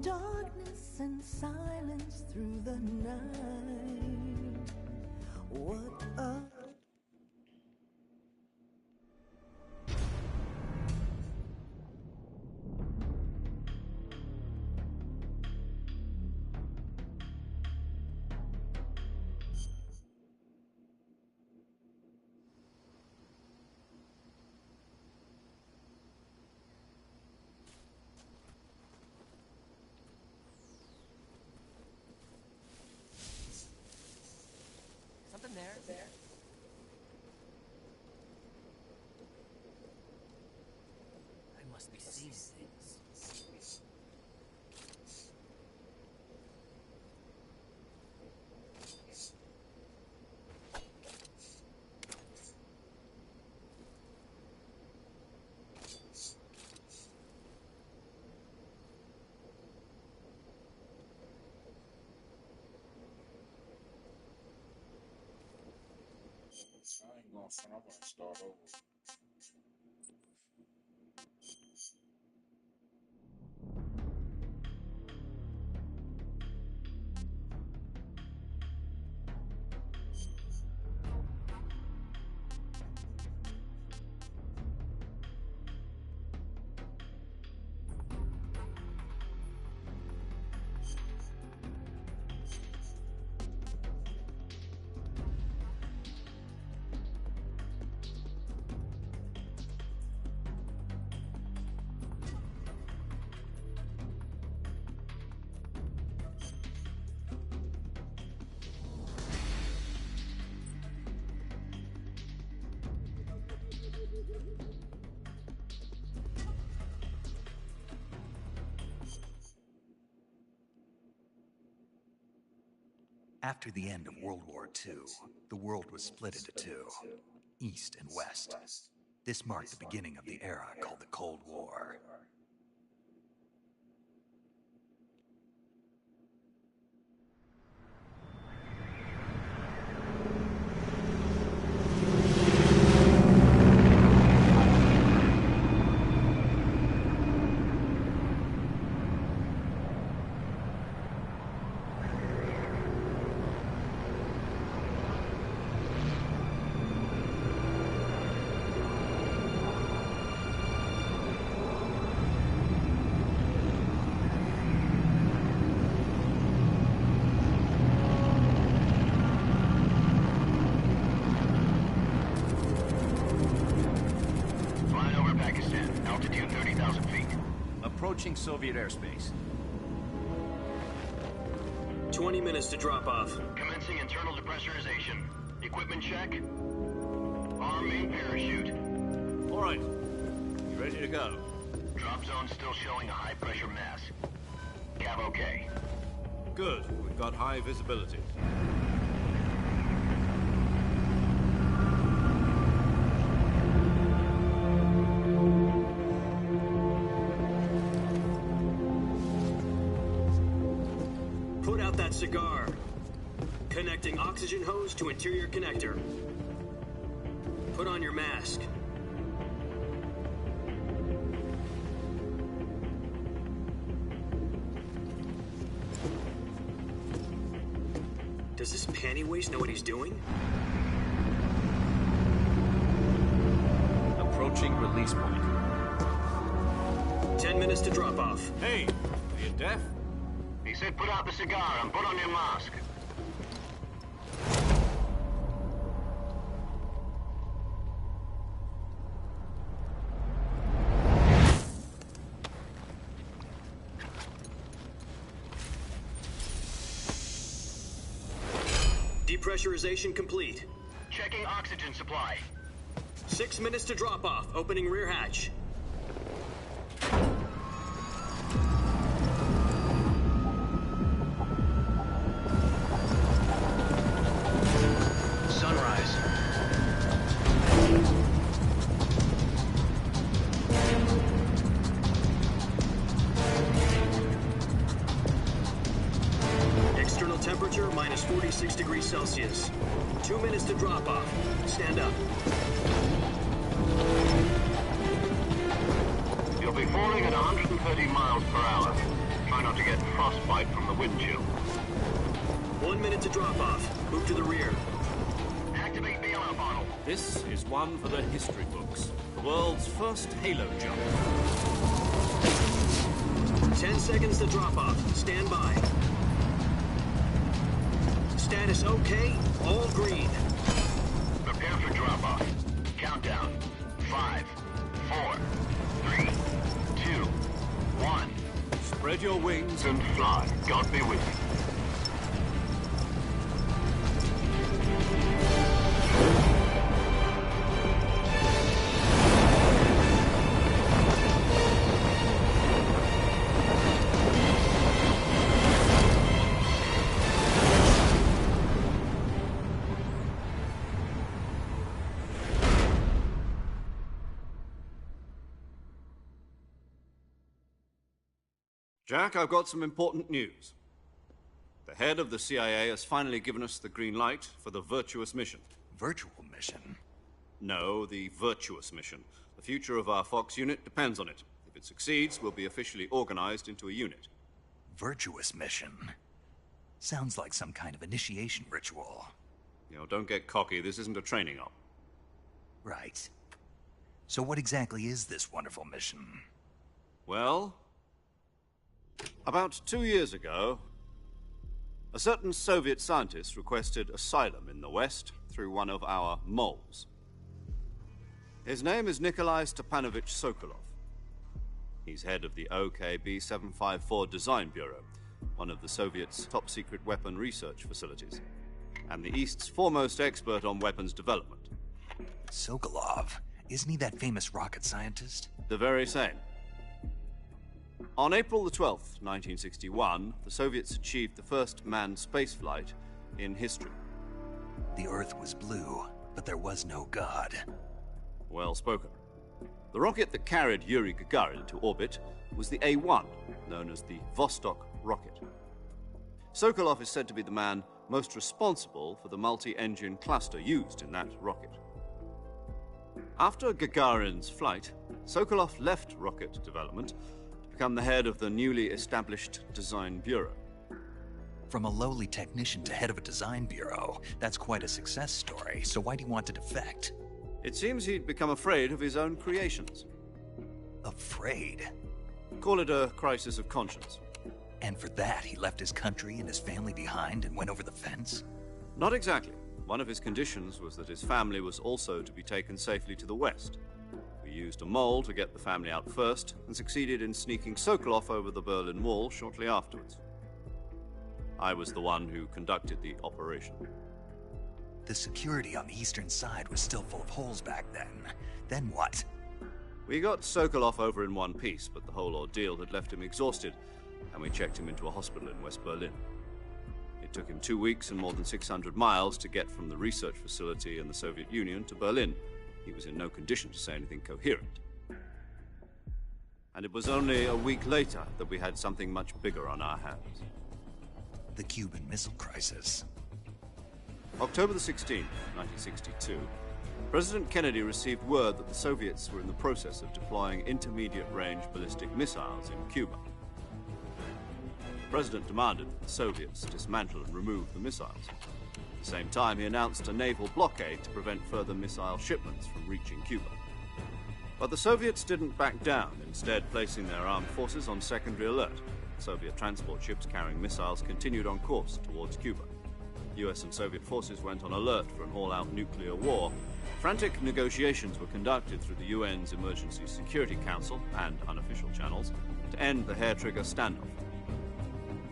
darkness and silence through the night. What a Something there. I must be seeing things. I ain't gonna front. I'm gonna start over. After the end of World War II, the world was split into two, East and West. This marked the beginning of the era called the Cold War. Approaching Soviet airspace. 20 minutes to drop off. Commencing internal depressurization. Equipment check. Arm main parachute. All right. You ready to go? Drop zone still showing a high pressure mass. Cav okay. Good. We've got high visibility. Put out that cigar. Connecting oxygen hose to interior connector. Put on your mask. Does this panty waste know what he's doing? Approaching release point. 10 minutes to drop off. Hey, are you deaf? He said put out the cigar and put on your mask. Depressurization complete. Checking oxygen supply. 6 minutes to drop off. Opening rear hatch. Sunrise. External temperature minus 46 degrees Celsius. 2 minutes to drop off. Stand up. You'll be falling at 130 miles per hour. Try Try not to get frostbite from the wind chill. 1 minute to drop off. Move to the rear. Activate bailout bottle. This is one for the history books. The world's first Halo jump. 10 seconds to drop off. Stand by. Status okay. All green. Prepare for drop off. Countdown. 5, 4, 3, 2, 1. Spread your wings And fly. God be with you. Jack, I've got some important news. The head of the CIA has finally given us the green light for the Virtuous mission. Virtual mission? No, the Virtuous mission. The future of our Fox unit depends on it. If it succeeds, we'll be officially organized into a unit. Virtuous mission? Sounds like some kind of initiation ritual. You know, don't get cocky. This isn't a training op. Right. So what exactly is this wonderful mission? Well, about 2 years ago, a certain Soviet scientist requested asylum in the West through one of our moles. His name is Nikolai Stepanovich Sokolov. He's head of the OKB-754 Design Bureau, one of the Soviets' top-secret weapon research facilities, and the East's foremost expert on weapons development. Sokolov? Isn't he that famous rocket scientist? The very same. On April the 12th, 1961, the Soviets achieved the first manned spaceflight in history. The Earth was blue, but there was no God. Well spoken. The rocket that carried Yuri Gagarin to orbit was the A-1, known as the Vostok rocket. Sokolov is said to be the man most responsible for the multi-engine cluster used in that rocket. After Gagarin's flight, Sokolov left rocket development to become the head of the newly established Design Bureau. From a lowly technician to head of a design bureau, that's quite a success story, so why do you want to defect? It seems he'd become afraid of his own creations. Afraid? Call it a crisis of conscience. And for that, he left his country and his family behind and went over the fence? Not exactly. One of his conditions was that his family was also to be taken safely to the West. We used a mole to get the family out first, and succeeded in sneaking Sokolov over the Berlin Wall shortly afterwards. I was the one who conducted the operation. The security on the eastern side was still full of holes back then. Then what? We got Sokolov over in one piece, but the whole ordeal had left him exhausted, and we checked him into a hospital in West Berlin. It took him 2 weeks and more than 600 miles to get from the research facility in the Soviet Union to Berlin. He was in no condition to say anything coherent. And it was only a week later that we had something much bigger on our hands. The Cuban Missile Crisis. October the 16th, 1962, President Kennedy received word that the Soviets were in the process of deploying intermediate-range ballistic missiles in Cuba. The President demanded that the Soviets dismantle and remove the missiles. At the same time, he announced a naval blockade to prevent further missile shipments from reaching Cuba. But the Soviets didn't back down, instead placing their armed forces on secondary alert. Soviet transport ships carrying missiles continued on course towards Cuba. US and Soviet forces went on alert for an all-out nuclear war. Frantic negotiations were conducted through the UN's Emergency Security Council and unofficial channels to end the hair-trigger standoff.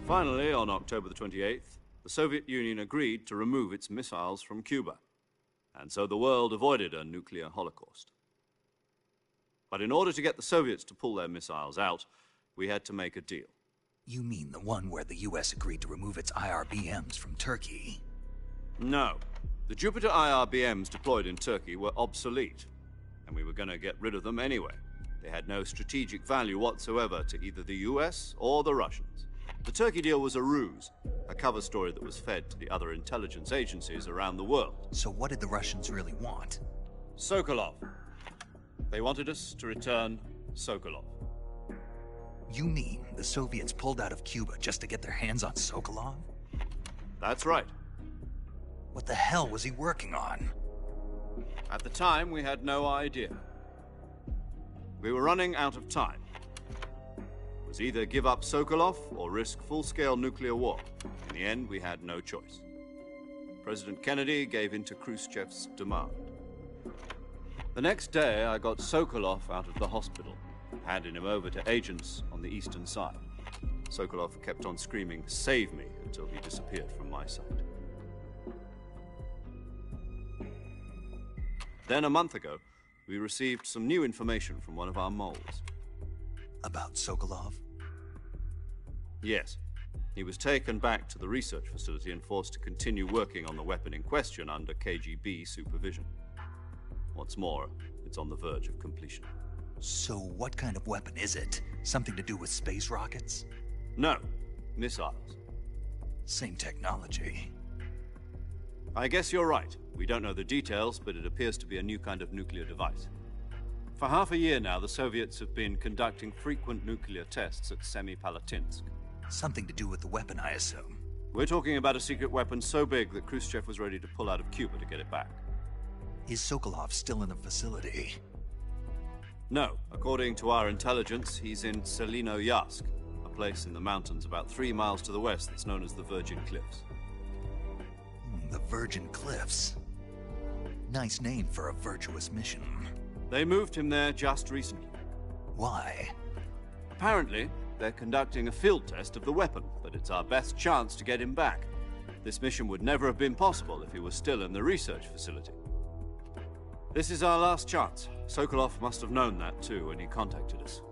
Finally, on October the 28th, the Soviet Union agreed to remove its missiles from Cuba, and so the world avoided a nuclear holocaust. But in order to get the Soviets to pull their missiles out, we had to make a deal. You mean the one where the US agreed to remove its IRBMs from Turkey? No. The Jupiter IRBMs deployed in Turkey were obsolete, and we were going to get rid of them anyway. They had no strategic value whatsoever to either the US or the Russians. The Turkey deal was a ruse, a cover story that was fed to the other intelligence agencies around the world. So what did the Russians really want? Sokolov. They wanted us to return Sokolov. You mean the Soviets pulled out of Cuba just to get their hands on Sokolov? That's right. What the hell was he working on? At the time, we had no idea. We were running out of time. It was either give up Sokolov or risk full-scale nuclear war. In the end, we had no choice. President Kennedy gave in to Khrushchev's demand. The next day, I got Sokolov out of the hospital, handed him over to agents on the eastern side. Sokolov kept on screaming, "Save me," until he disappeared from my sight. Then, a month ago, we received some new information from one of our moles. About Sokolov? Yes. He was taken back to the research facility and forced to continue working on the weapon in question under KGB supervision. What's more, it's on the verge of completion. So what kind of weapon is it? Something to do with space rockets? No, missiles. Same technology. I guess you're right. We don't know the details, but it appears to be a new kind of nuclear device. For half a year now, the Soviets have been conducting frequent nuclear tests at Semipalatinsk. Something to do with the weapon, I assume. We're talking about a secret weapon so big that Khrushchev was ready to pull out of Cuba to get it back. Is Sokolov still in the facility? No. According to our intelligence, he's in Selinoyarsk, a place in the mountains about 3 miles to the west that's known as the Virgin Cliffs. The Virgin Cliffs. Nice name for a virtuous mission. They moved him there just recently. Why? Apparently, they're conducting a field test of the weapon, but it's our best chance to get him back. This mission would never have been possible if he was still in the research facility. This is our last chance. Sokolov must have known that too when he contacted us.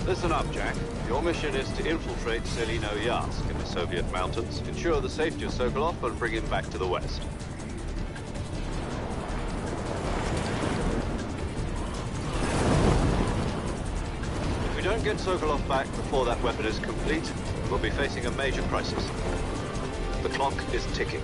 Listen up, Jack. Your mission is to infiltrate Selinoyarsk in the Soviet mountains, ensure the safety of Sokolov, and bring him back to the west. If we don't get Sokolov back before that weapon is complete, we'll be facing a major crisis. The clock is ticking.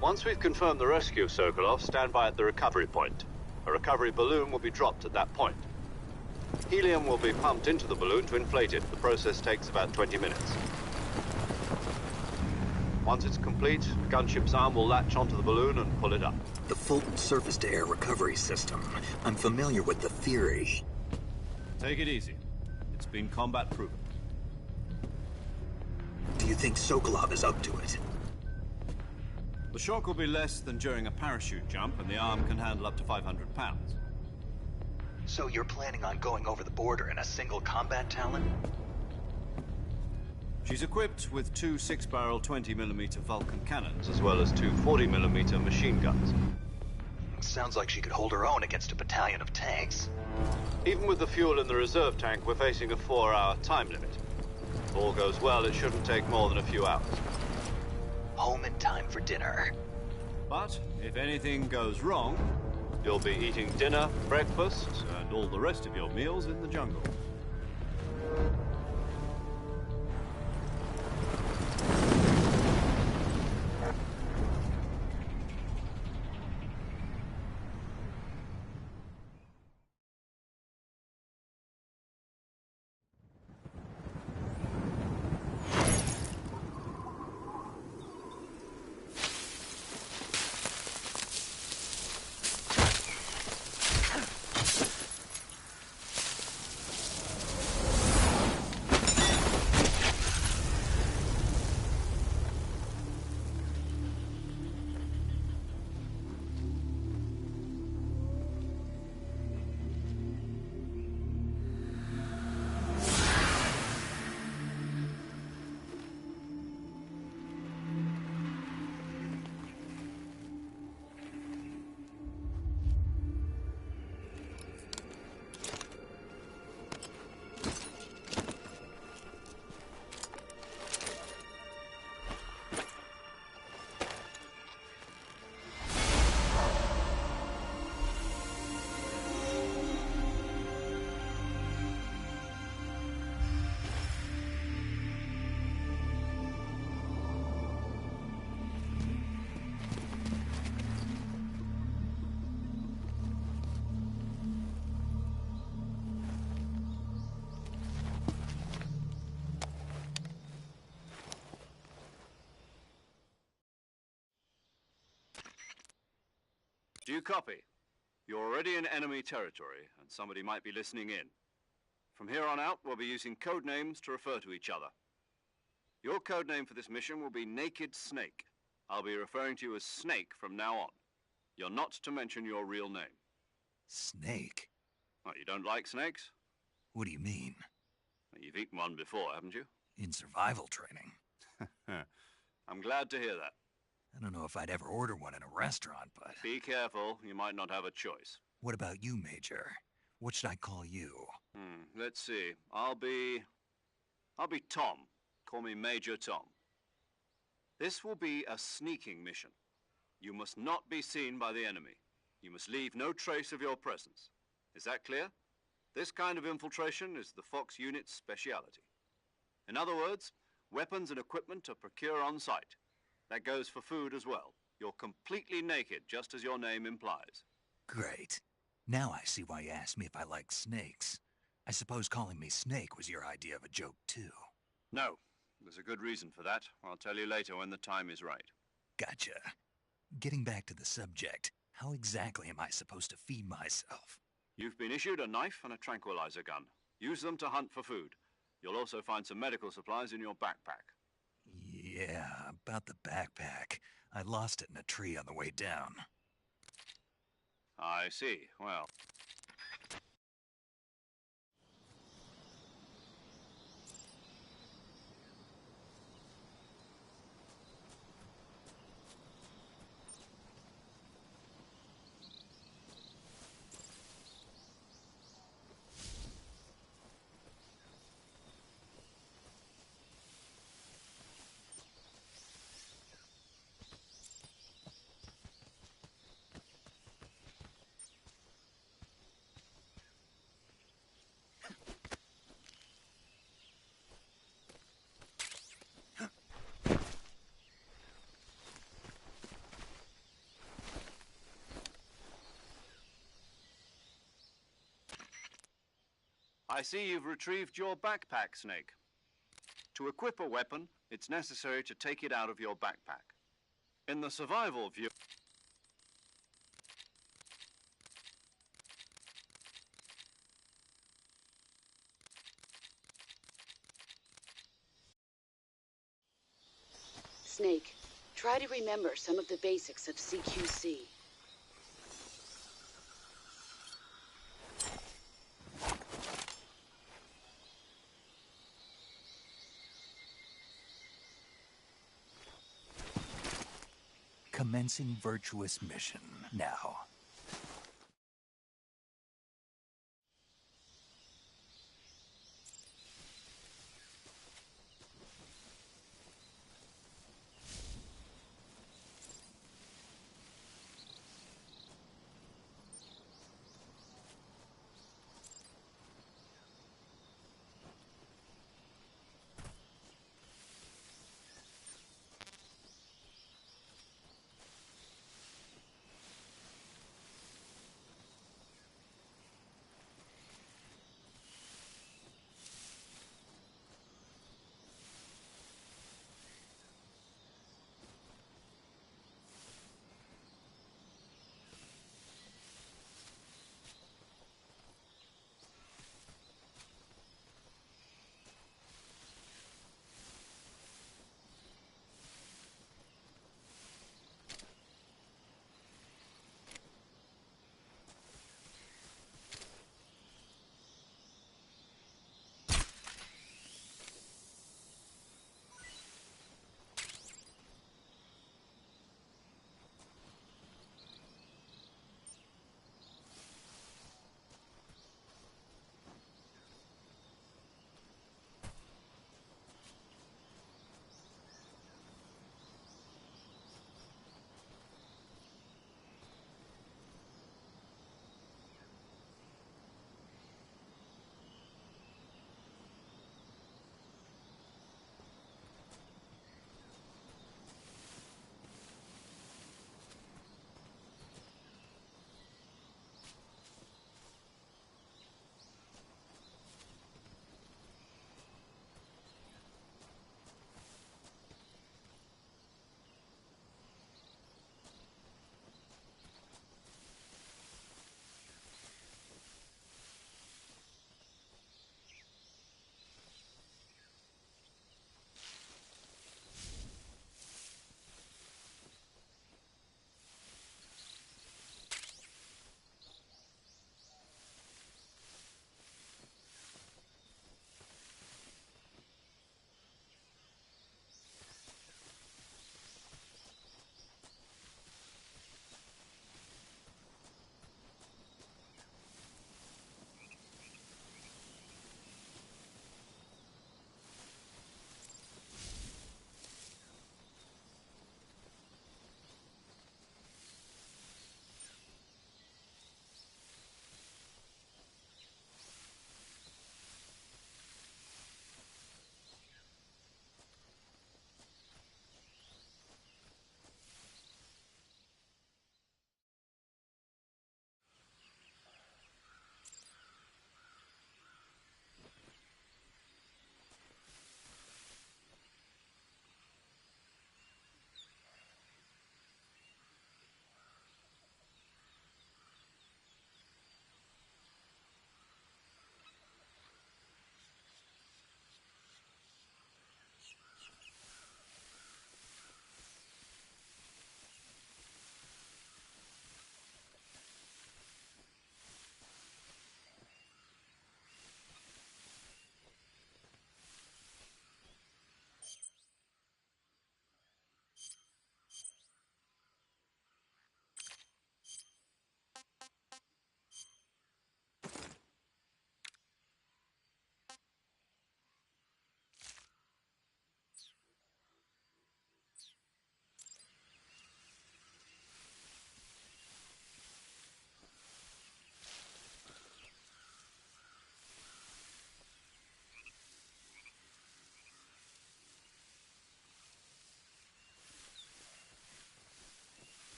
Once we've confirmed the rescue of Sokolov, stand by at the recovery point. A recovery balloon will be dropped at that point. Helium will be pumped into the balloon to inflate it. The process takes about 20 minutes. Once it's complete, the gunship's arm will latch onto the balloon and pull it up. The Fulton surface-to-air recovery system. I'm familiar with the theory. Take it easy. It's been combat-proven. Do you think Sokolov is up to it? The shock will be less than during a parachute jump, and the arm can handle up to 500 pounds. So you're planning on going over the border in a single combat Talon? She's equipped with 2 6-barrel 20mm Vulcan cannons, as well as 2 40mm machine guns. Sounds like she could hold her own against a battalion of tanks. Even with the fuel in the reserve tank, we're facing a 4-hour time limit. If all goes well, it shouldn't take more than a few hours. Home in time for dinner. But if anything goes wrong, you'll be eating dinner, breakfast, and all the rest of your meals in the jungle. Do you copy? You're already in enemy territory, and somebody might be listening in. From here on out, we'll be using code names to refer to each other. Your code name for this mission will be Naked Snake. I'll be referring to you as Snake from now on. You're not to mention your real name. Snake? What, you don't like snakes? What do you mean? You've eaten one before, haven't you? In survival training. I'm glad to hear that. I don't know if I'd ever order one in a restaurant, but... Be careful, you might not have a choice. What about you, Major? What should I call you? Let's see. I'll be Tom. Call me Major Tom. This will be a sneaking mission. You must not be seen by the enemy. You must leave no trace of your presence. Is that clear? This kind of infiltration is the Fox unit's speciality. In other words, weapons and equipment are procured on site. That goes for food as well. You're completely naked, just as your name implies. Great. Now I see why you asked me if I like snakes. I suppose calling me Snake was your idea of a joke, too. No. There's a good reason for that. I'll tell you later when the time is right. Gotcha. Getting back to the subject, how exactly am I supposed to feed myself? You've been issued a knife and a tranquilizer gun. Use them to hunt for food. You'll also find some medical supplies in your backpack. Yeah, about the backpack. I lost it in a tree on the way down. I see. Well... I see you've retrieved your backpack, Snake. To equip a weapon, it's necessary to take it out of your backpack. In the survival view... Snake, try to remember some of the basics of CQC. Commencing virtuous mission now.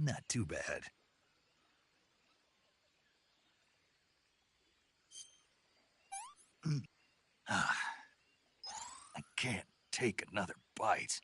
Not too bad. I can't take another bite.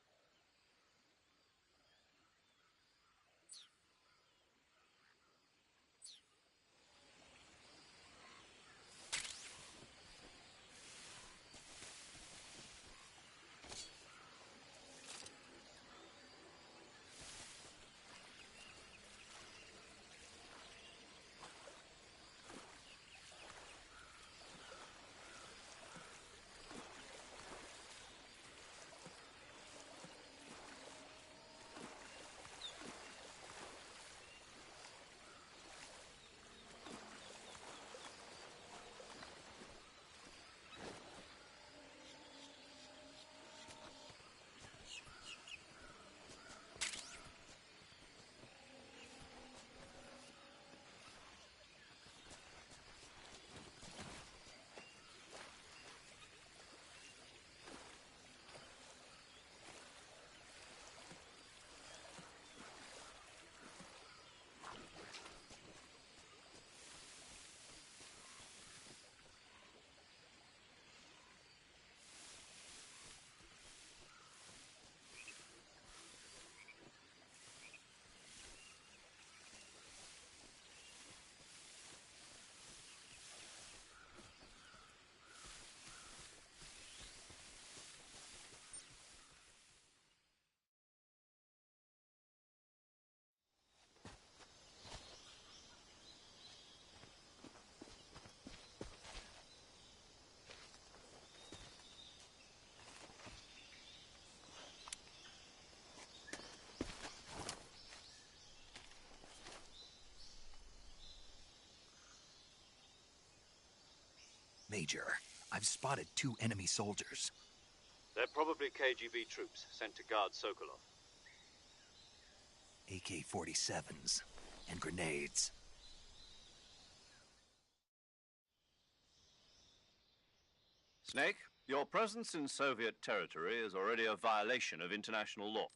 Major, I've spotted 2 enemy soldiers. They're probably KGB troops sent to guard Sokolov. AK-47s and grenades. Snake, your presence in Soviet territory is already a violation of international law.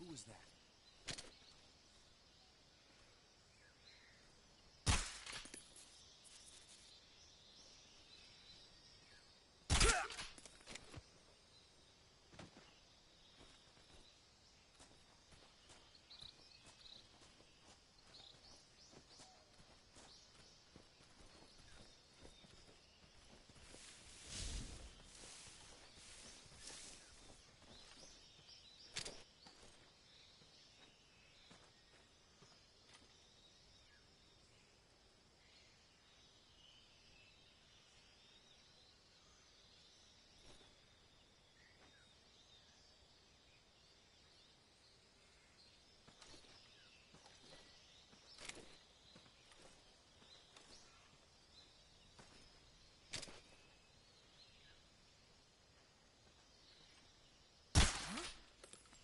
Who was that?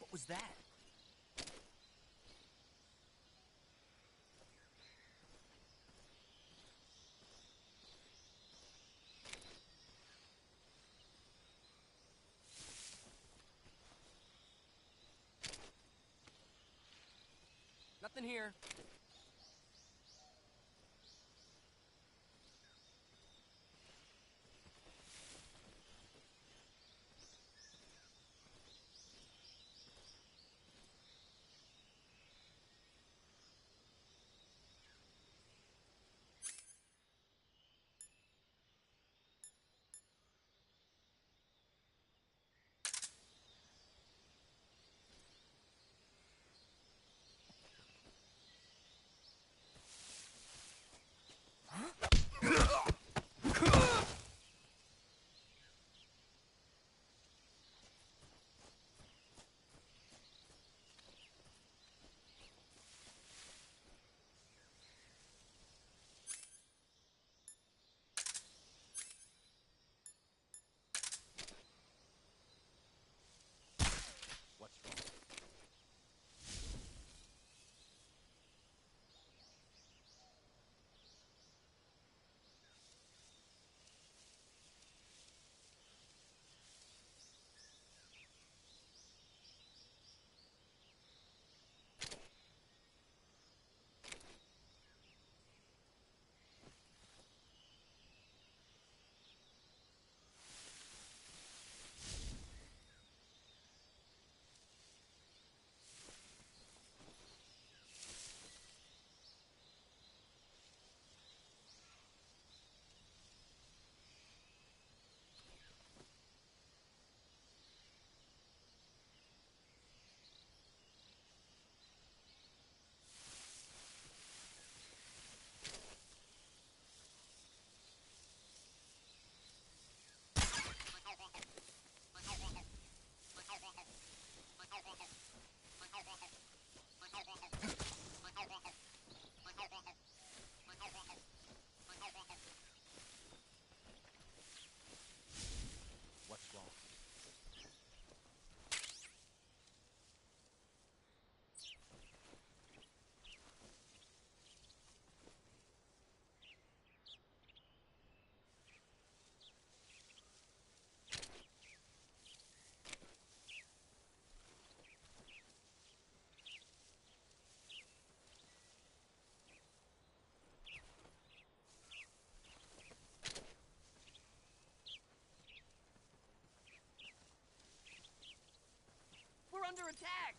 What was that? Nothing here. What's wrong? What's wrong? We're under attack!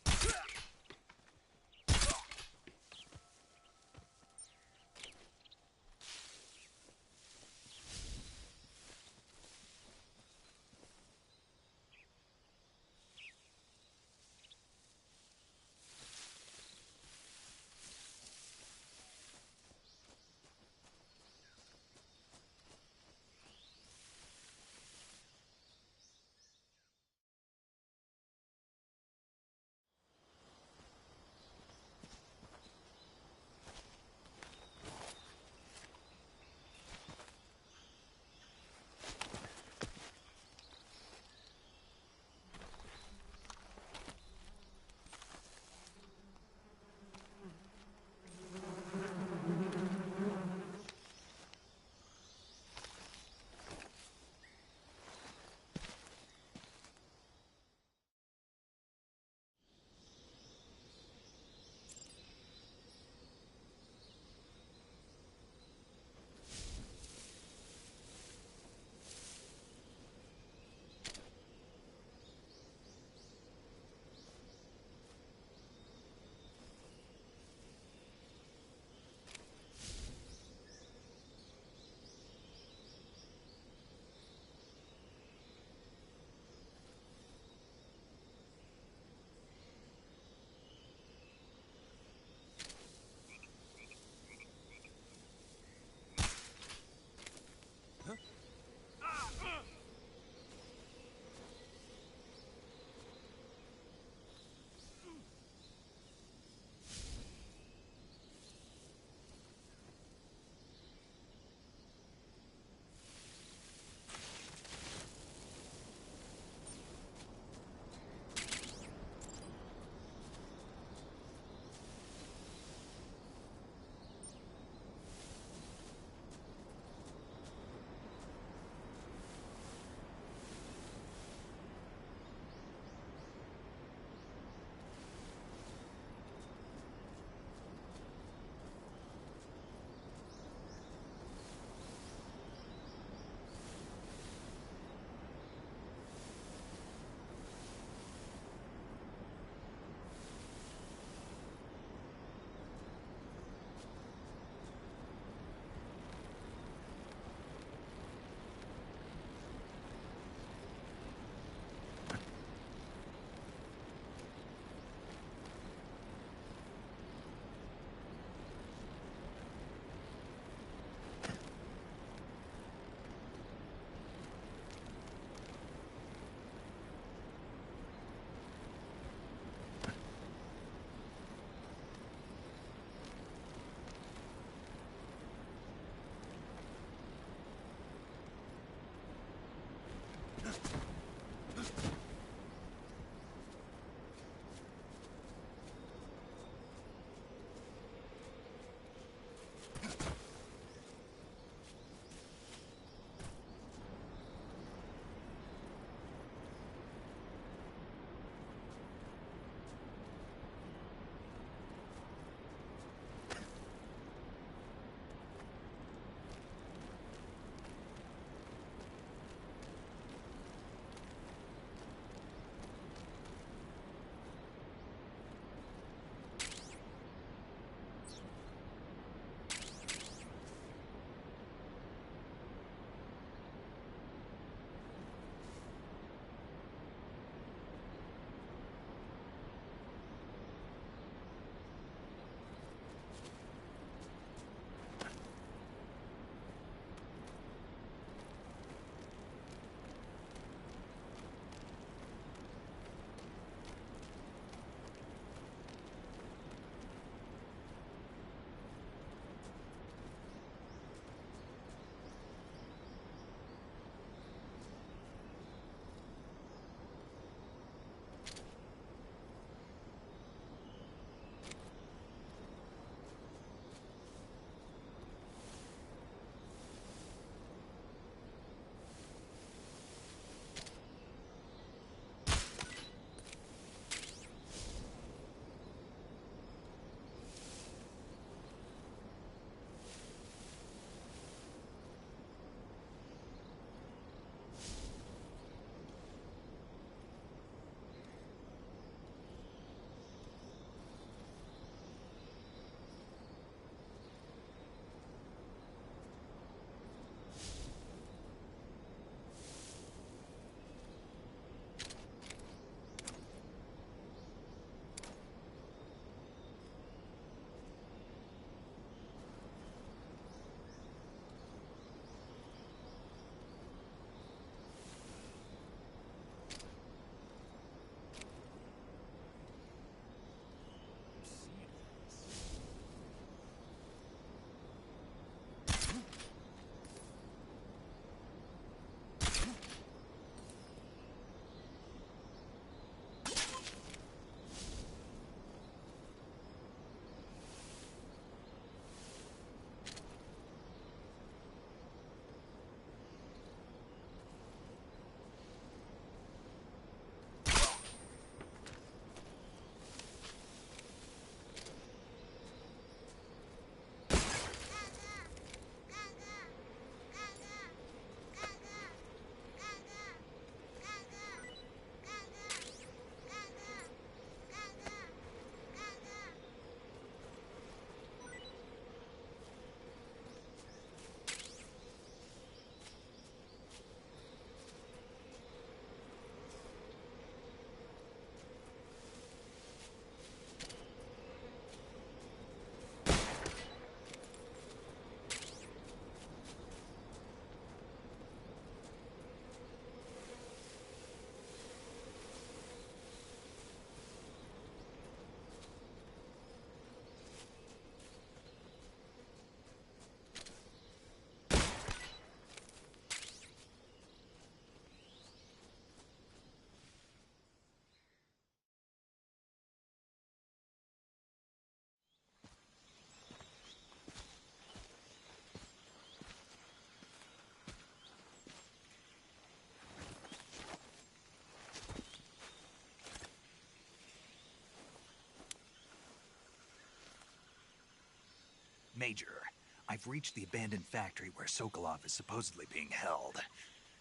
Major, I've reached the abandoned factory where Sokolov is supposedly being held.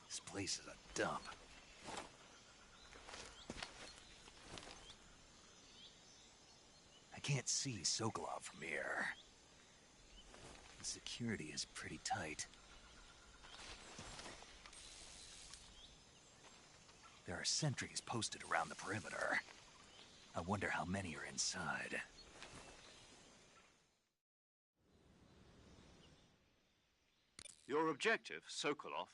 This place is a dump. I can't see Sokolov from here. The security is pretty tight. There are sentries posted around the perimeter. I wonder how many are inside. Your objective, Sokolov?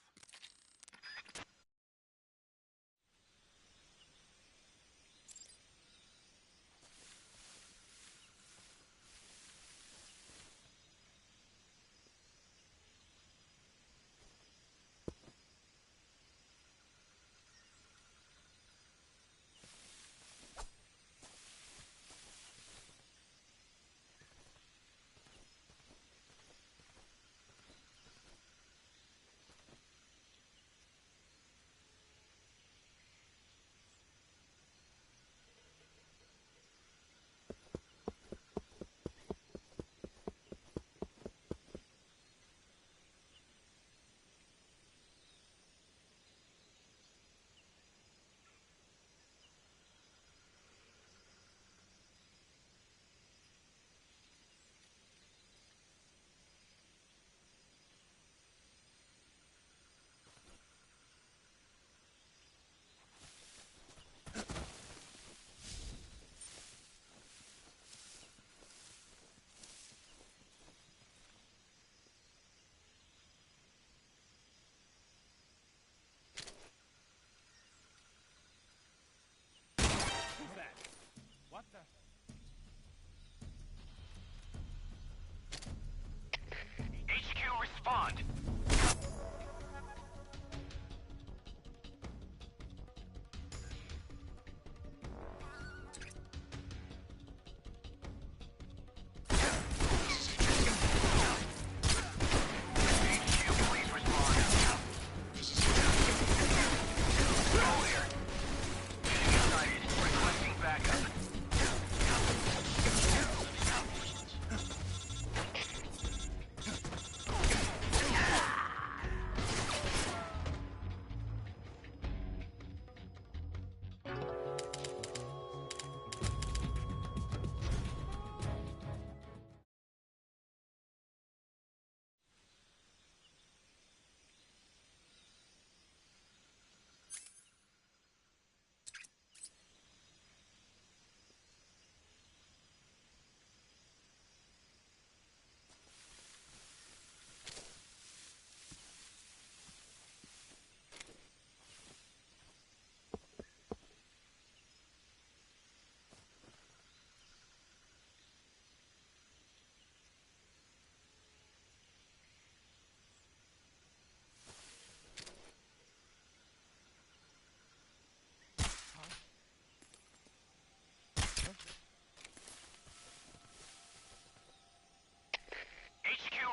What the? HQ, respond!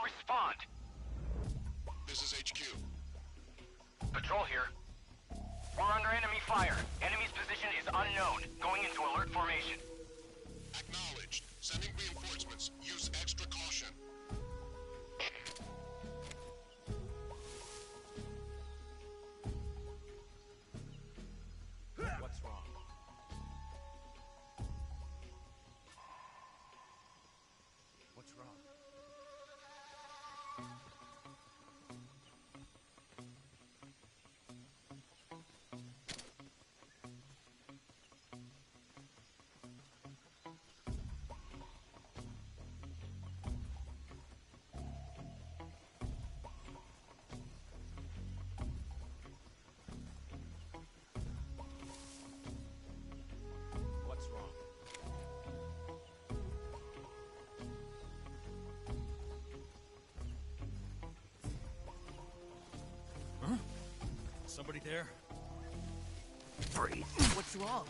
Respond. This is HQ. Patrol here. We're under enemy fire. Enemy's position is unknown. Going into alert formation. Acknowledged. Sending reinforcements. Use extra caution. What's wrong? What's wrong? What's wrong? Huh? Somebody there? Breathe. What's wrong?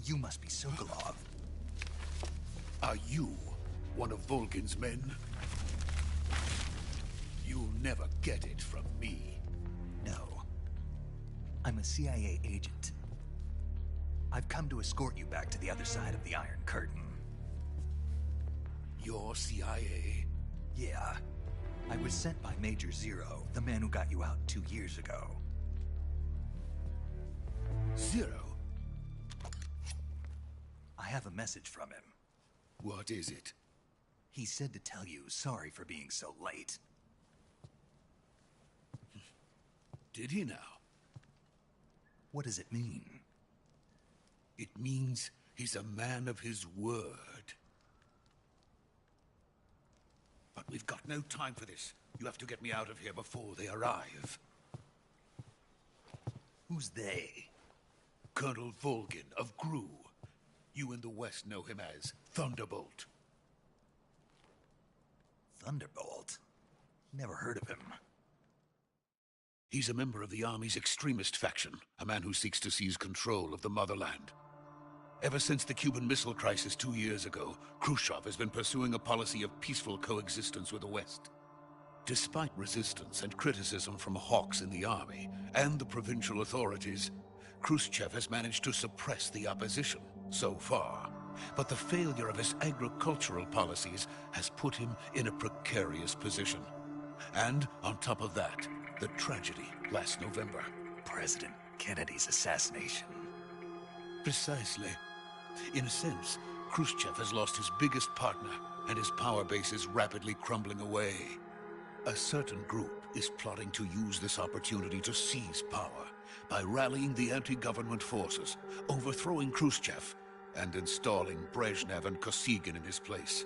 You must be Sokolov. Are you one of Volgin's men? You'll never get it from me. No. I'm a CIA agent. I've come to escort you back to the other side of the Iron Curtain. You're CIA? Yeah. I was sent by Major Zero, the man who got you out 2 years ago. Zero? I have a message from him. What is it? He said to tell you sorry for being so late. Did he now? What does it mean? It means he's a man of his word. But we've got no time for this. You have to get me out of here before they arrive. Who's they? Colonel Volgin of GRU. You in the West know him as Thunderbolt. Thunderbolt? Never heard of him. He's a member of the Army's extremist faction, a man who seeks to seize control of the motherland. Ever since the Cuban Missile Crisis 2 years ago, Khrushchev has been pursuing a policy of peaceful coexistence with the West. Despite resistance and criticism from hawks in the army and the provincial authorities, Khrushchev has managed to suppress the opposition so far. But the failure of his agricultural policies has put him in a precarious position. And on top of that, the tragedy last November. President Kennedy's assassination. Precisely. In a sense, Khrushchev has lost his biggest partner, and his power base is rapidly crumbling away. A certain group is plotting to use this opportunity to seize power by rallying the anti-government forces, overthrowing Khrushchev, and installing Brezhnev and Kosygin in his place.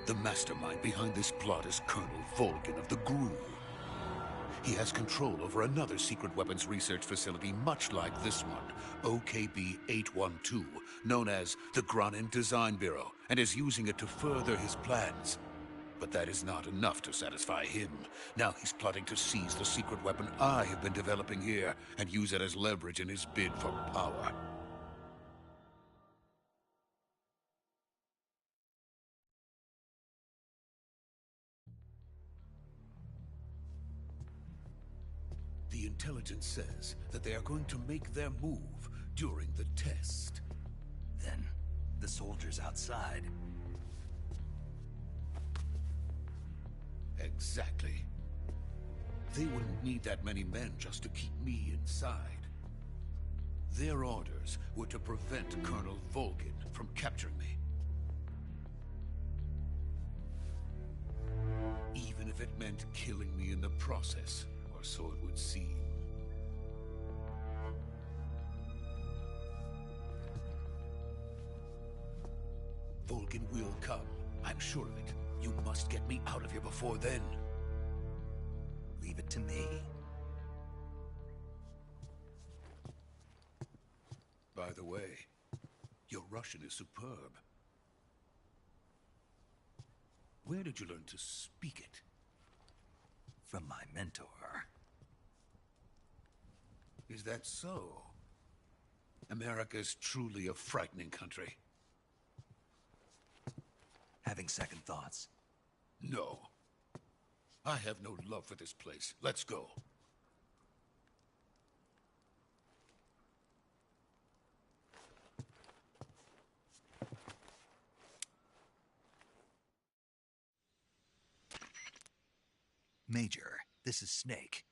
The mastermind behind this plot is Colonel Volgin of the GRU. He has control over another secret weapons research facility much like this one, OKB-812, known as the Granin Design Bureau, and is using it to further his plans. But that is not enough to satisfy him. Now he's plotting to seize the secret weapon I have been developing here and use it as leverage in his bid for power. The intelligence says that they are going to make their move during the test. Then, the soldiers outside. Exactly. They wouldn't need that many men just to keep me inside. Their orders were to prevent Colonel Volgin from capturing me. Even if it meant killing me in the process, or so it would seem. Volgin will come. I'm sure of it. You must get me out of here before then. Leave it to me. By the way, your Russian is superb. Where did you learn to speak it? From my mentor. Is that so? America's truly a frightening country. Having second thoughts? No. I have no love for this place. Let's go. Major, this is Snake.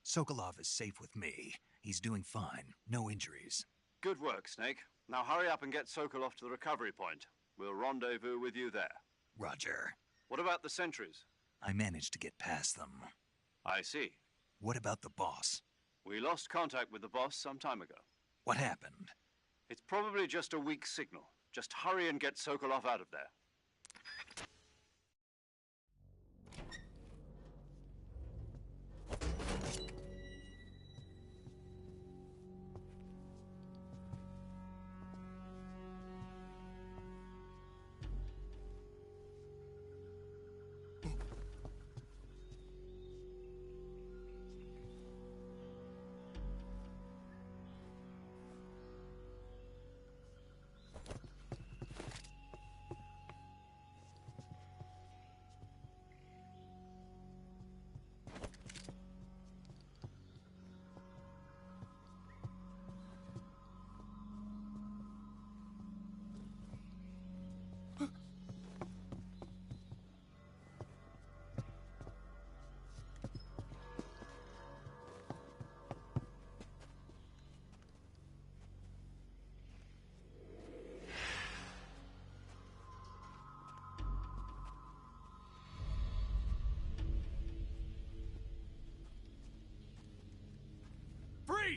Sokolov is safe with me. He's doing fine. No injuries. Good work, Snake. Now hurry up and get Sokolov to the recovery point. We'll rendezvous with you there. Roger. What about the sentries? I managed to get past them. I see. What about the boss? We lost contact with the boss some time ago. What happened? It's probably just a weak signal. Just hurry and get Sokolov out of there.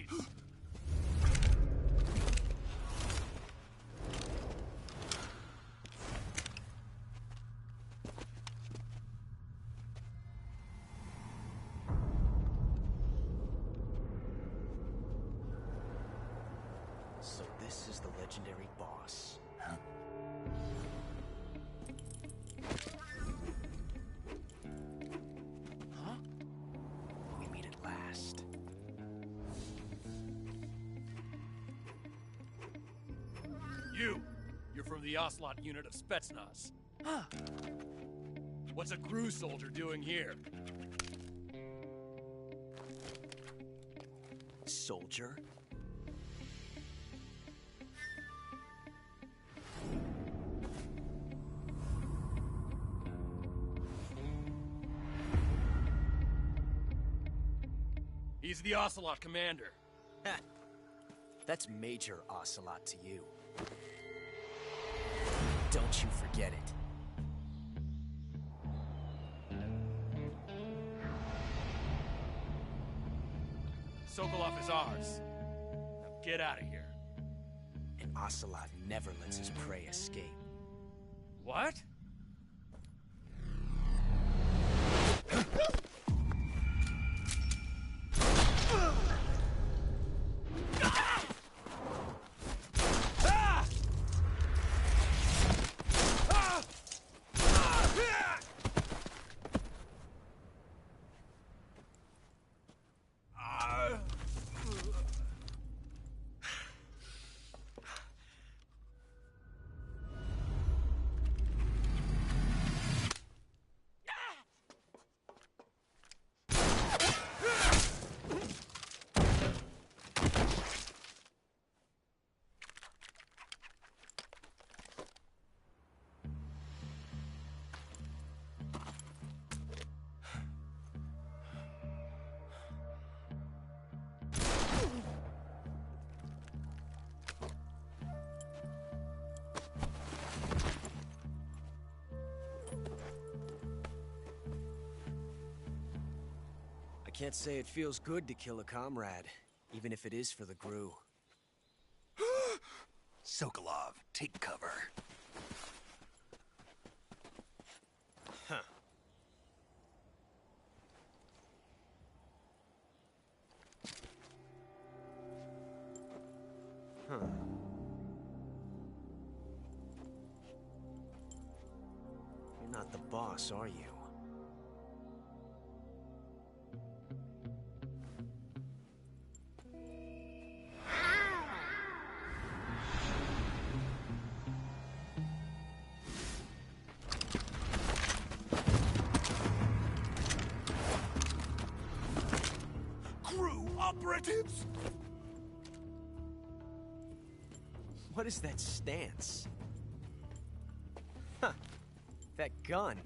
Proceed. So this is the legendary boss. Huh? Huh? We meet at last. You're from the Ocelot unit of Spetsnaz. Huh. What's a GRU soldier doing here? Soldier? He's the Ocelot commander. Ha! That's Major Ocelot to you. Don't you forget it. Sokolov is ours. Now get out of here. And Ocelot never lets his prey escape. What? I can't say it feels good to kill a comrade, even if it is for the GRU. Sokolov, take cover. Huh. Huh. You're not the boss, are you? Operatives? What is that stance? Huh. That gun.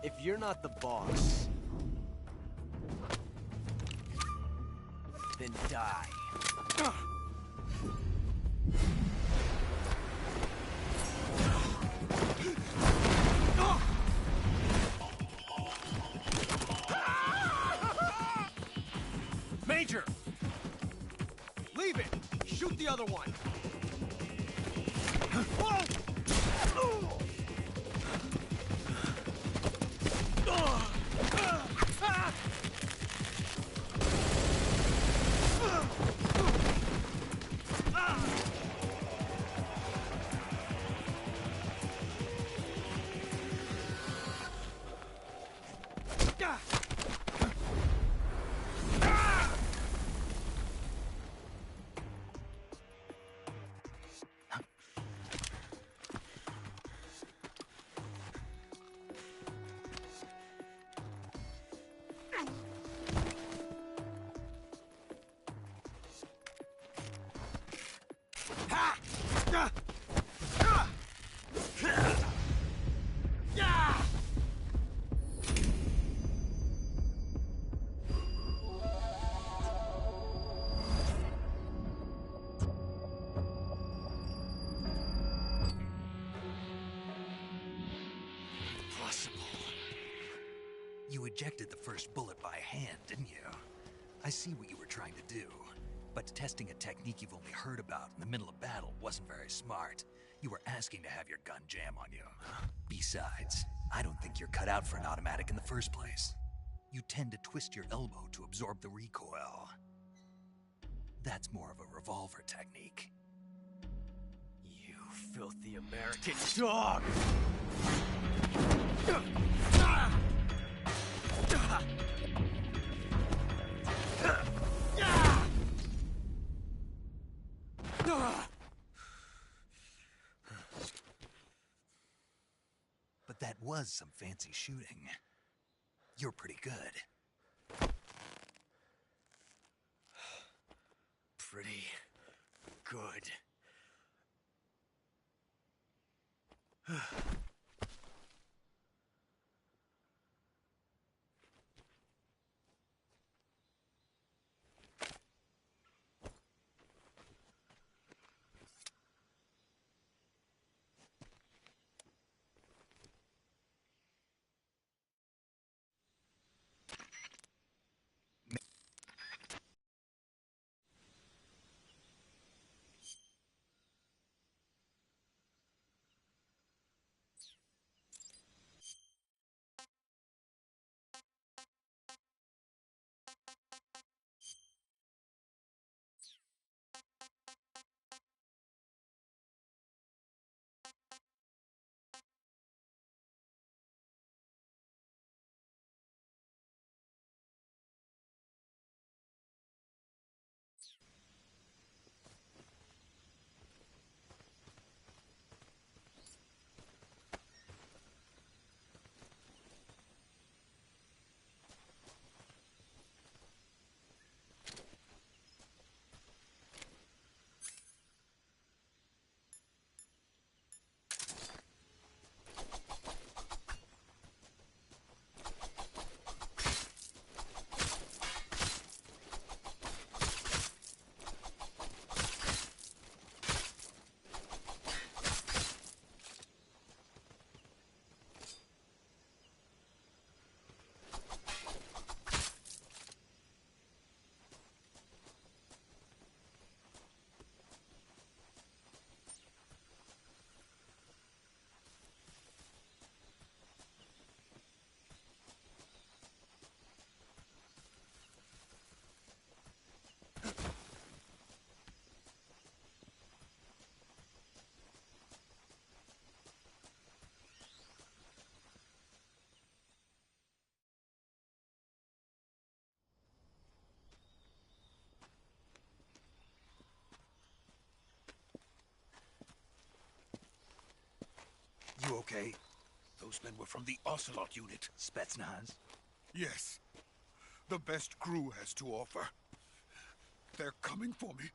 If you're not the boss, then die. Major! Leave it! Shoot the other one! You ejected the first bullet by hand, didn't you? I see what you were trying to do. But testing a technique you've only heard about in the middle of battle wasn't very smart. You were asking to have your gun jam on you. Besides, I don't think you're cut out for an automatic in the first place. You tend to twist your elbow to absorb the recoil. That's more of a revolver technique. You filthy American dog! But that was some fancy shooting. You're pretty good. Pretty good. You okay? Those men were from the Ocelot unit. Spetsnaz? Yes. The best GRU has to offer. They're coming for me.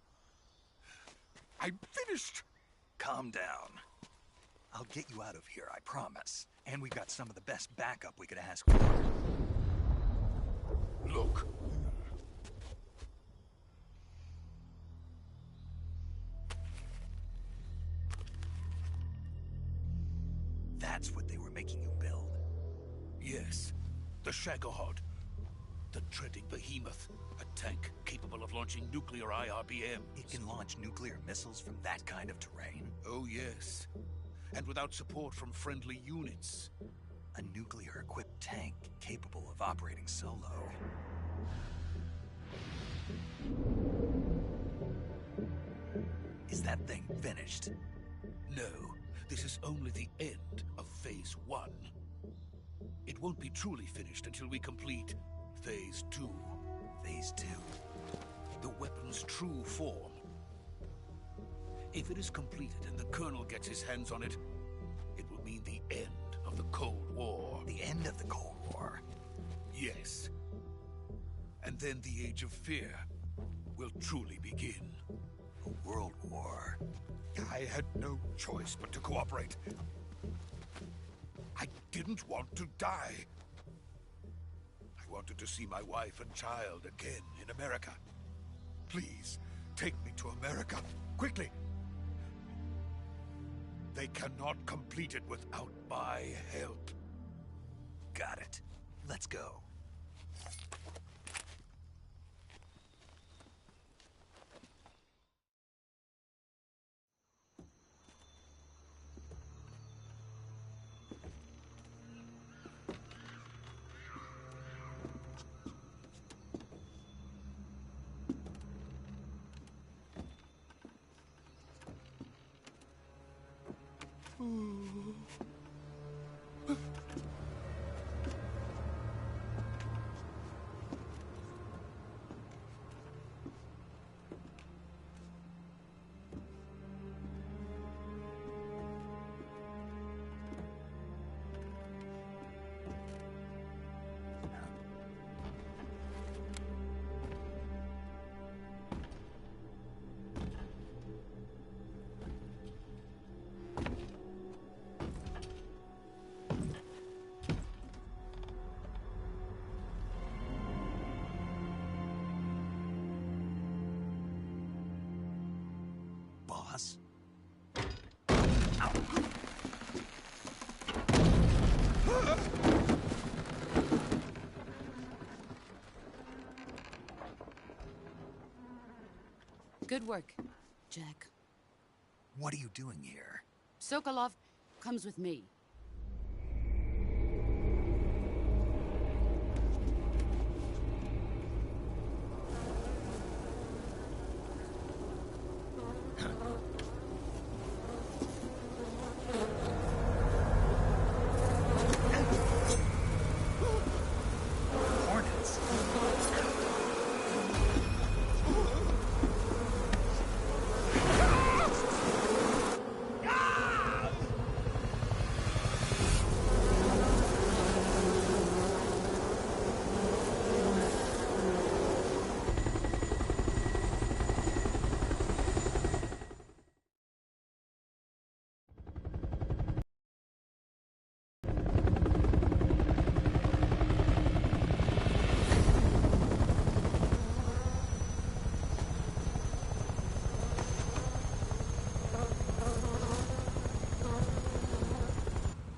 I'm finished. Calm down. I'll get you out of here, I promise. And we've got some of the best backup we could ask for. Look. That's what they were making you build? Yes. The Shagohod. The treading behemoth. A tank capable of launching nuclear IRBMs. It can launch nuclear missiles from that kind of terrain? Oh, yes. And without support from friendly units. A nuclear-equipped tank capable of operating solo. Is that thing finished? No. This is only the end of Phase 1. It won't be truly finished until we complete Phase 2. Phase 2? The weapon's true form. If it is completed and the Colonel gets his hands on it, it will mean the end of the Cold War. The end of the Cold War? Yes. And then the Age of Fear will truly begin. A world war? I had no choice but to cooperate. I didn't want to die. I wanted to see my wife and child again in America. Please, take me to America, quickly. They cannot complete it without my help. Got it. Let's go. Boss? Good work, Jack. What are you doing here? Sokolov comes with me. Hornets?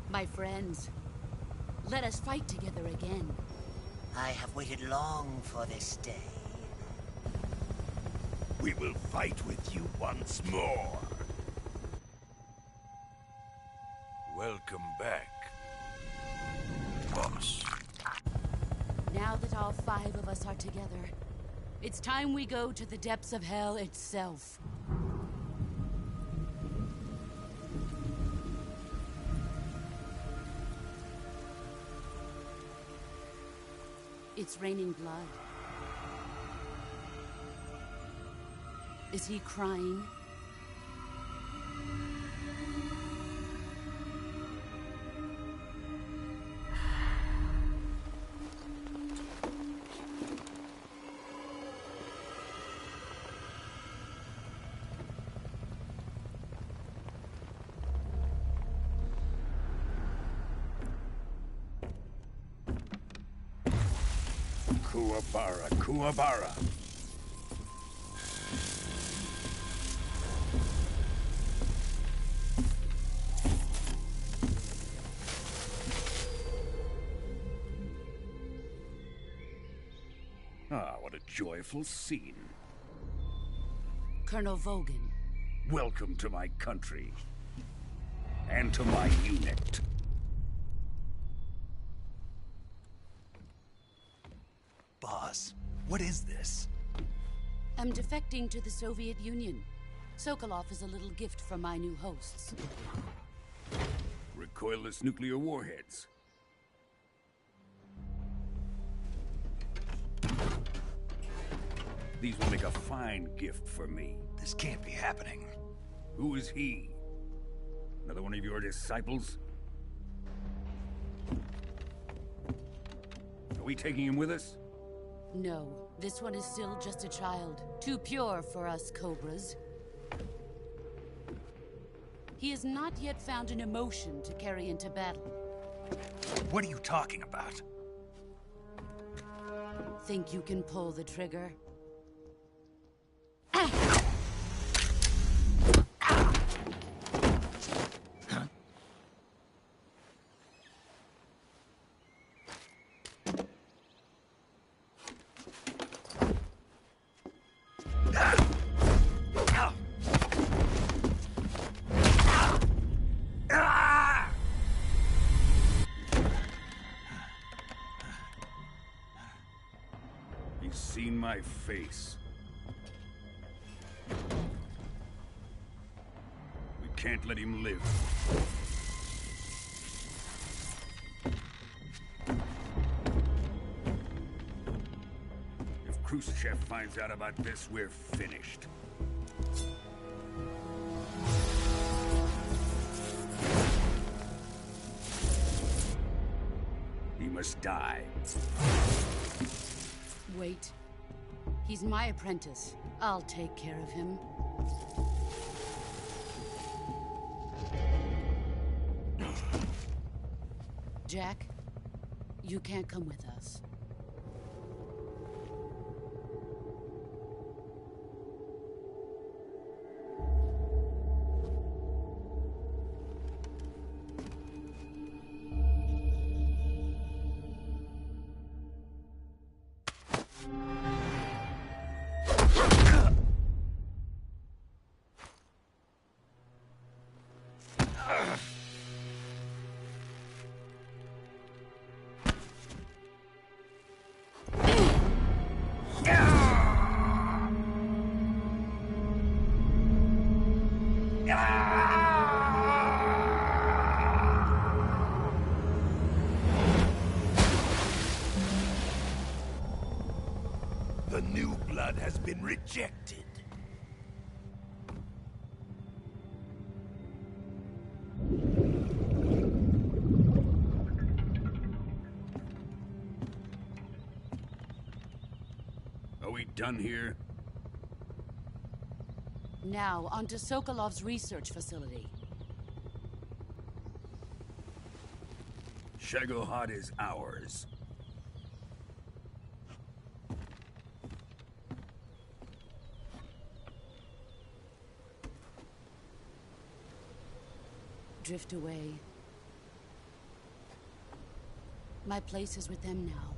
My friends, let us fight together again. I have waited long for this day. We will fight with you once more. Welcome back, boss. Now that all 5 of us are together, it's time we go to the depths of hell itself. It's raining blood. Is he crying? Kuwabara, Kuwabara. Ah, what a joyful scene. Colonel Vogan. Welcome to my country. And to my unit. Boss, what is this? I'm defecting to the Soviet Union. Sokolov is a little gift from my new hosts. Recoilless nuclear warheads. These will make a fine gift for me. This can't be happening. Who is he? Another one of your disciples? Are we taking him with us? No, this one is still just a child. Too pure for us Cobras. He has not yet found an emotion to carry into battle. What are you talking about? Think you can pull the trigger? seen my face. We can't let him live. If Khrushchev finds out about this, we're finished. He must die. Wait. He's my apprentice. I'll take care of him. Jack, you can't come with us. The new blood has been rejected. Are we done here? Now, onto Sokolov's research facility. Shagohod is ours. Drift away. My place is with them now.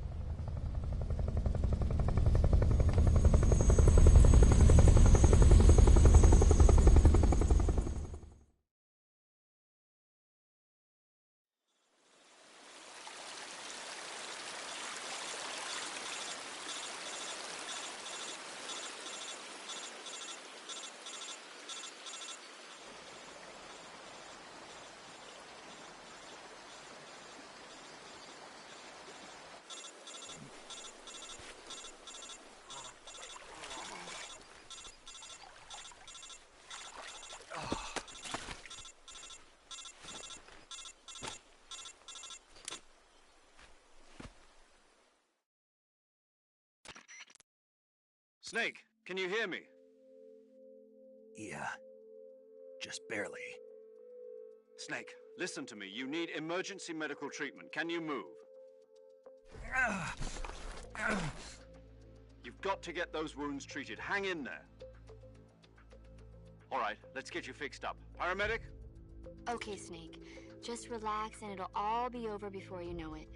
Snake, can you hear me? Yeah. Just barely. Snake, listen to me. You need emergency medical treatment. Can you move? You've got to get those wounds treated. Hang in there. All right, let's get you fixed up. Paramedic? Okay, Snake. Just relax and it'll all be over before you know it.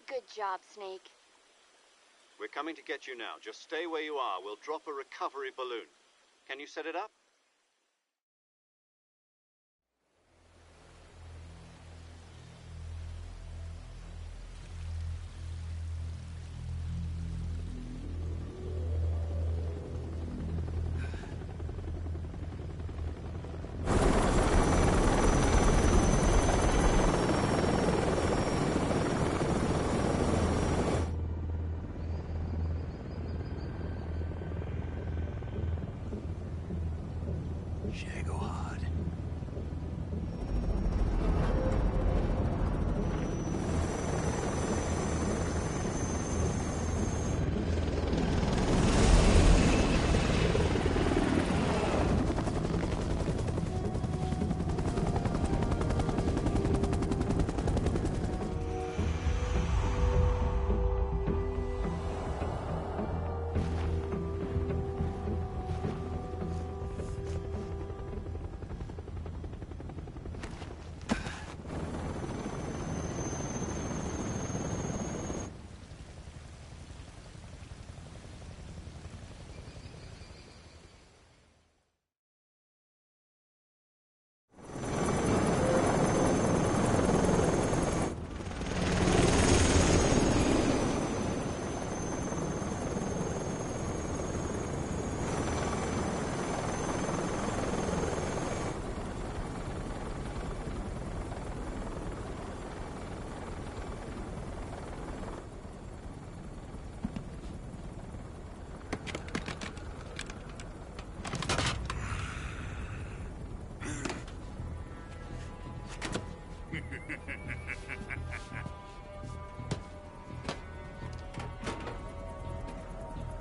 Good job, Snake. We're coming to get you now. Just stay where you are. We'll drop a recovery balloon. Can you set it up? Shagohod.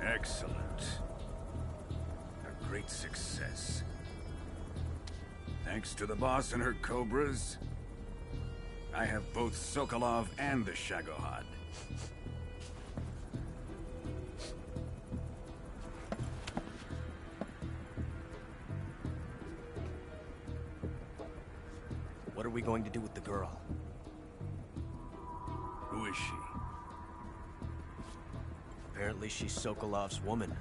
Excellent. A great success. Thanks to the boss and her Cobras, I have both Sokolov and the Shagohod. What are we going to do with the girl? Who is she? Apparently she's Sokolov's woman.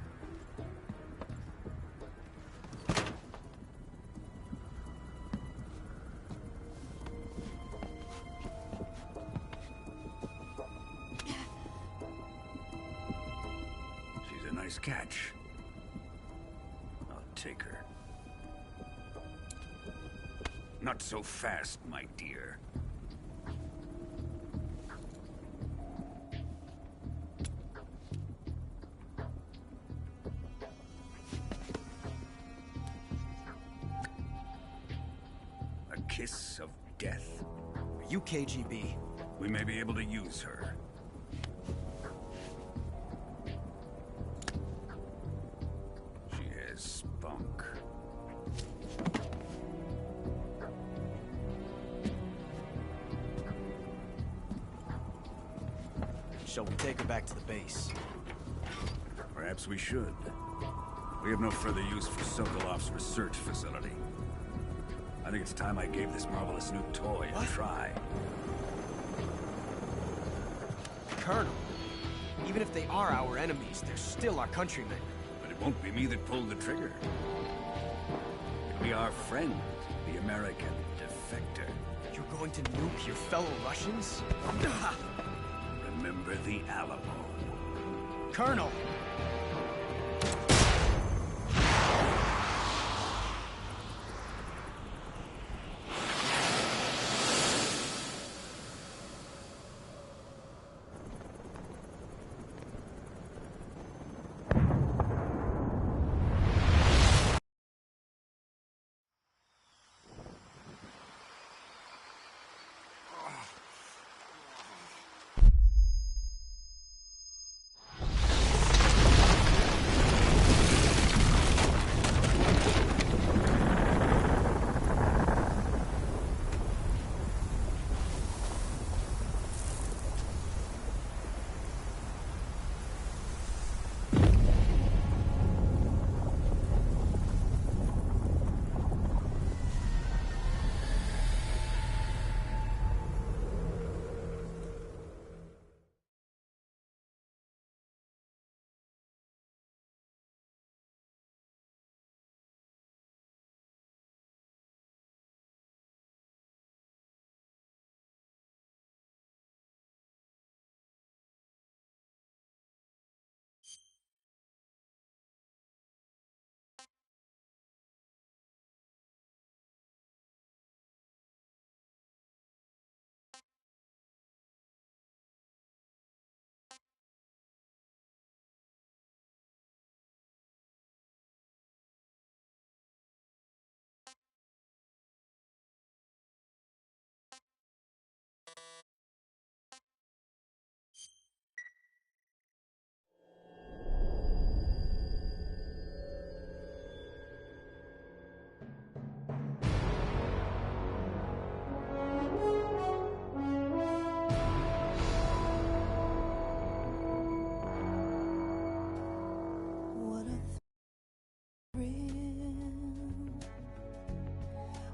She's a nice catch. I'll take her. Not so fast, my dear. A kiss of death? Are you KGB? We may be able to use her. She has spunk. Shall we take her back to the base? Perhaps we should. We have no further use for Sokolov's research facility. I think it's time I gave this marvelous new toy a try. Colonel, even if they are our enemies, they're still our countrymen. But it won't be me that pulled the trigger. It'll be our friend, the American defector. You're going to nuke your fellow Russians? Remember the Alamo. Colonel!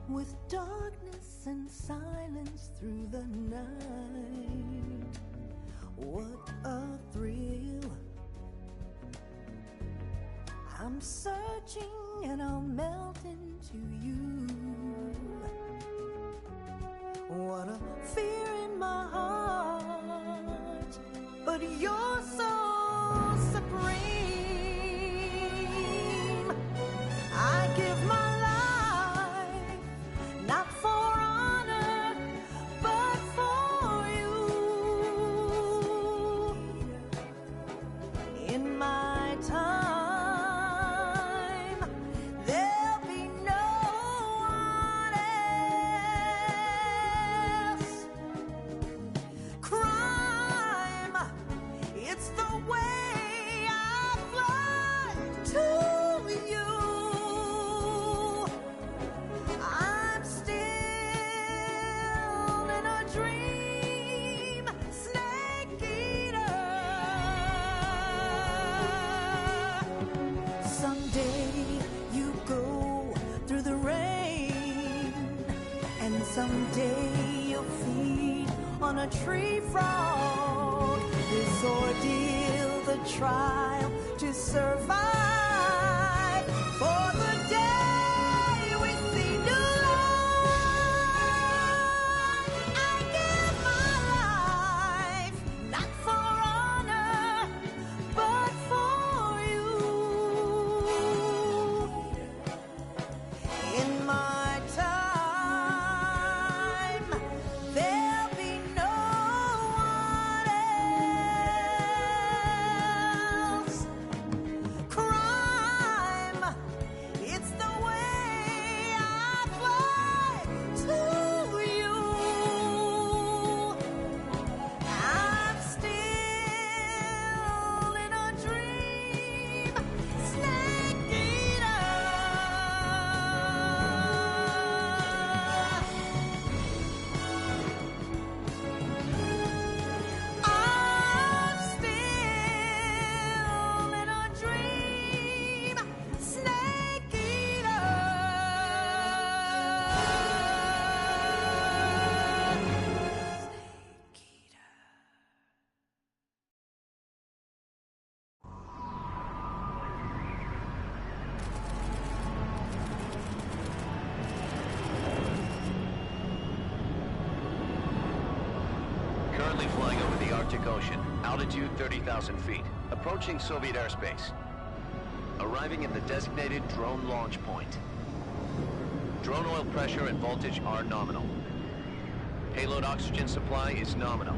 With darkness and silence through the night, what a thrill. I'm searching and I'll melt into you. What a fear in my heart, but you're so supreme. I give my not for honor, but for you. In my time, there'll be no one else. Crime, it's the way I fly to you. Someday you'll feed on a tree frog. This ordeal, the trial to survive. For the day we see new life, I give my life, not for honor, but for you. In my time, there'll be no one else. Crime, it's the way I fly to you. I'm still in a dream, snake eater. I'm still in a dream, snake eater. Currently flying over the Arctic Ocean. Altitude 30,000 feet. Approaching Soviet airspace. Arriving at the designated drone launch point. Drone oil pressure and voltage are nominal. Payload oxygen supply is nominal.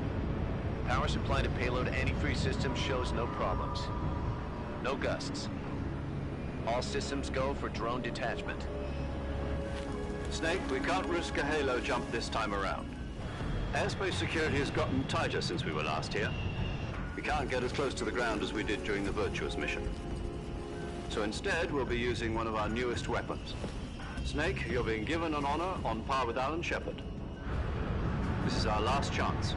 Power supply to payload antifreeze system shows no problems. No gusts. All systems go for drone detachment. Snake, we can't risk a halo jump this time around. Airspace security has gotten tighter since we were last here. We can't get as close to the ground as we did during the Virtuous mission. So instead, we'll be using one of our newest weapons. Snake, you're being given an honor on par with Alan Shepard. This is our last chance.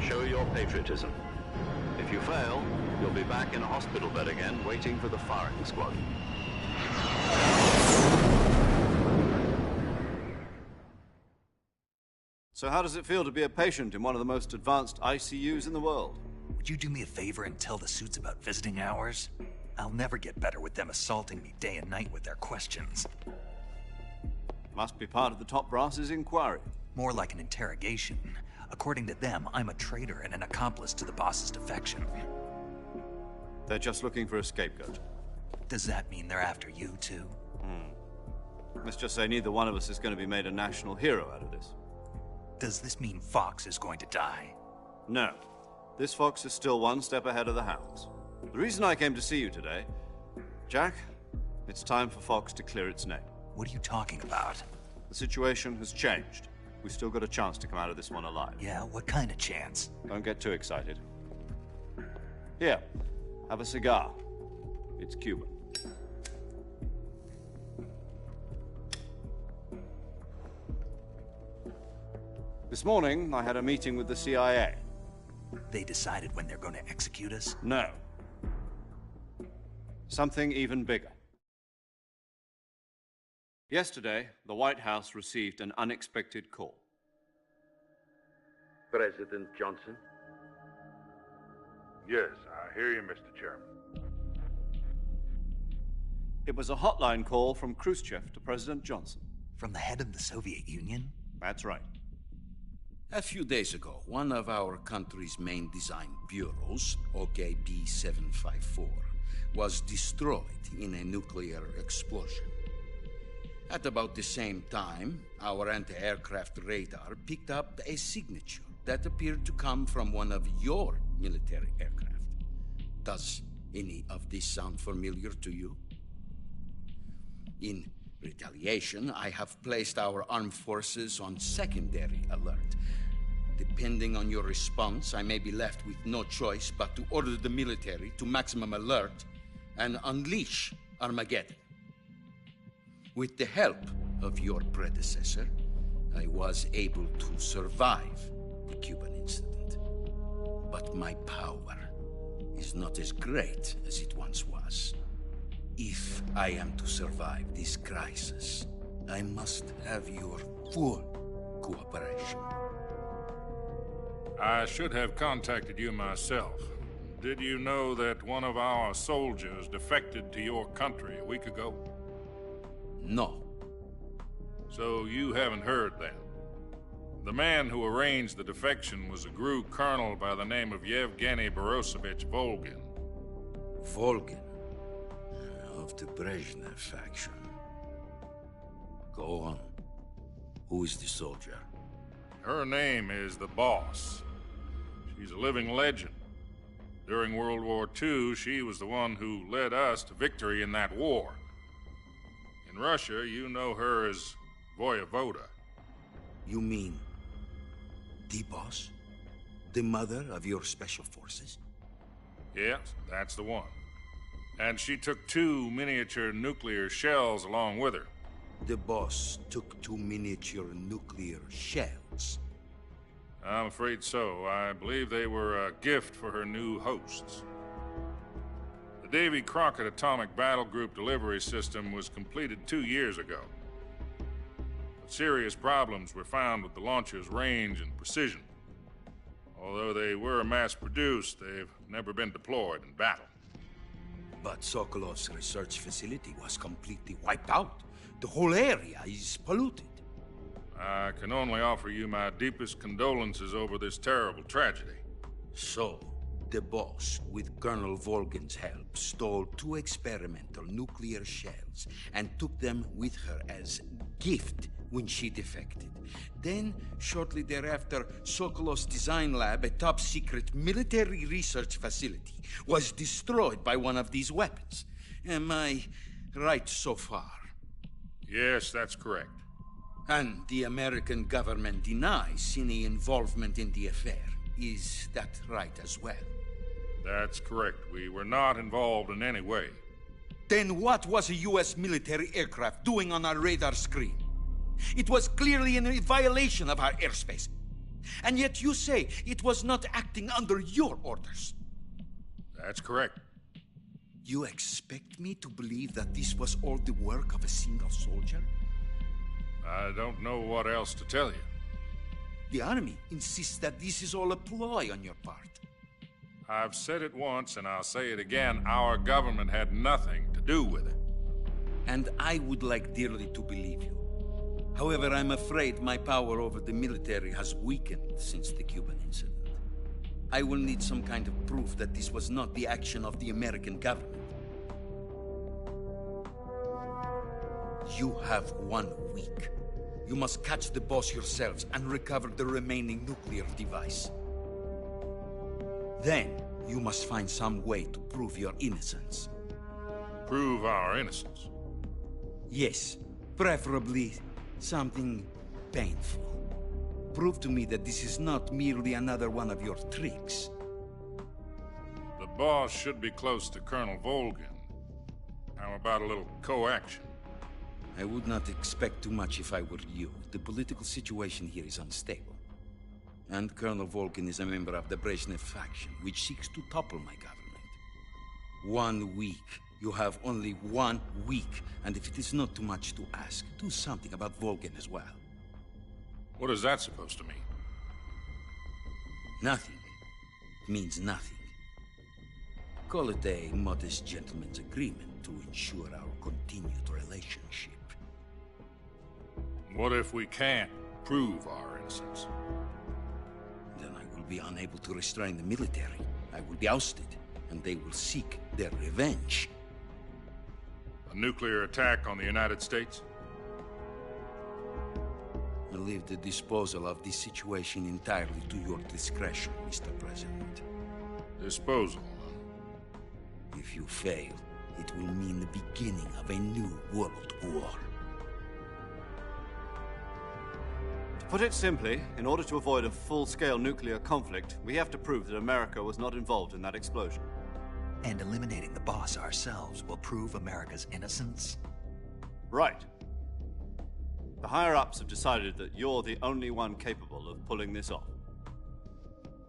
Show your patriotism. If you fail, you'll be back in a hospital bed again, waiting for the firing squad. So how does it feel to be a patient in one of the most advanced ICUs in the world? Would you do me a favor and tell the suits about visiting hours? I'll never get better with them assaulting me day and night with their questions. Must be part of the top brass's inquiry. More like an interrogation. According to them, I'm a traitor and an accomplice to the boss's defection. They're just looking for a scapegoat. Does that mean they're after you, too? Let's just say neither one of us is going to be made a national hero out of this. Does this mean Fox is going to die? No. This Fox is still one step ahead of the Hounds. The reason I came to see you today, Jack, it's time for Fox to clear its name. What are you talking about? The situation has changed. We've still got a chance to come out of this one alive. Yeah, what kind of chance? Don't get too excited. Here, have a cigar. It's Cuban. This morning, I had a meeting with the CIA. They decided when they're going to execute us? No. Something even bigger. Yesterday, the White House received an unexpected call. President Johnson? Yes, I hear you, Mr. Chairman. It was a hotline call from Khrushchev to President Johnson. From the head of the Soviet Union? That's right. A few days ago, one of our country's main design bureaus, OKB 754, was destroyed in a nuclear explosion. At about the same time, our anti-aircraft radar picked up a signature that appeared to come from one of your military aircraft. Does any of this sound familiar to you? In retaliation, I have placed our armed forces on secondary alert. Depending on your response, I may be left with no choice but to order the military to maximum alert and unleash Armageddon. With the help of your predecessor, I was able to survive the Cuban incident. But my power is not as great as it once was. If I am to survive this crisis, I must have your full cooperation. I should have contacted you myself. Did you know that one of our soldiers defected to your country a week ago? No. So you haven't heard then? The man who arranged the defection was a GRU colonel by the name of Yevgeny Borosovich Volgin. Volgin? Of the Brezhnev faction. Go on. Who is the soldier? Her name is the Boss. She's a living legend. During World War II, she was the one who led us to victory in that war. In Russia, you know her as Voyevoda. You mean the Boss? The mother of your special forces? Yes, that's the one. And she took 2 miniature nuclear shells along with her. The Boss took 2 miniature nuclear shells? I'm afraid so. I believe they were a gift for her new hosts. The Davy Crockett Atomic Battle Group delivery system was completed 2 years ago. But serious problems were found with the launcher's range and precision. Although they were mass-produced, they've never been deployed in battle. But Sokolov's research facility was completely wiped out. The whole area is polluted. I can only offer you my deepest condolences over this terrible tragedy. So, The boss, with Colonel Volgin's help, stole 2 experimental nuclear shells and took them with her as gift when she defected. Then, shortly thereafter, Sokolov's design lab, a top-secret military research facility, was destroyed by one of these weapons. Am I right so far? Yes, that's correct. And the American government denies any involvement in the affair. Is that right as well? That's correct. We were not involved in any way. Then what was a U.S. military aircraft doing on our radar screen? It was clearly in violation of our airspace. And yet you say it was not acting under your orders. That's correct. You expect me to believe that this was all the work of a single soldier? I don't know what else to tell you. The Army insists that this is all a ploy on your part. I've said it once, and I'll say it again. Our government had nothing to do with it. And I would like dearly to believe you. However, I'm afraid my power over the military has weakened since the Cuban incident. I will need some kind of proof that this was not the action of the American government. You have 1 week. You must catch the boss yourselves and recover the remaining nuclear device. Then, you must find some way to prove your innocence. Prove our innocence? Yes, preferably something painful. Prove to me that this is not merely another one of your tricks. The boss should be close to Colonel Volgin. How about a little co-action? I would not expect too much if I were you. The political situation here is unstable. And Colonel Volgin is a member of the Brezhnev faction, which seeks to topple my government. 1 week. You have only 1 week. And if it is not too much to ask, do something about Volgin as well. What is that supposed to mean? Nothing. It means nothing. Call it a modest gentleman's agreement to ensure our continued relationship. What if we can't prove our innocence? Then I will be unable to restrain the military. I will be ousted, and they will seek their revenge. A nuclear attack on the United States? I leave the disposal of this situation entirely to your discretion, Mr. President. Disposal? If you fail, it will mean the beginning of a new world war. To put it simply, in order to avoid a full-scale nuclear conflict, we have to prove that America was not involved in that explosion. And eliminating the boss ourselves will prove America's innocence? Right. The higher-ups have decided that you're the only one capable of pulling this off.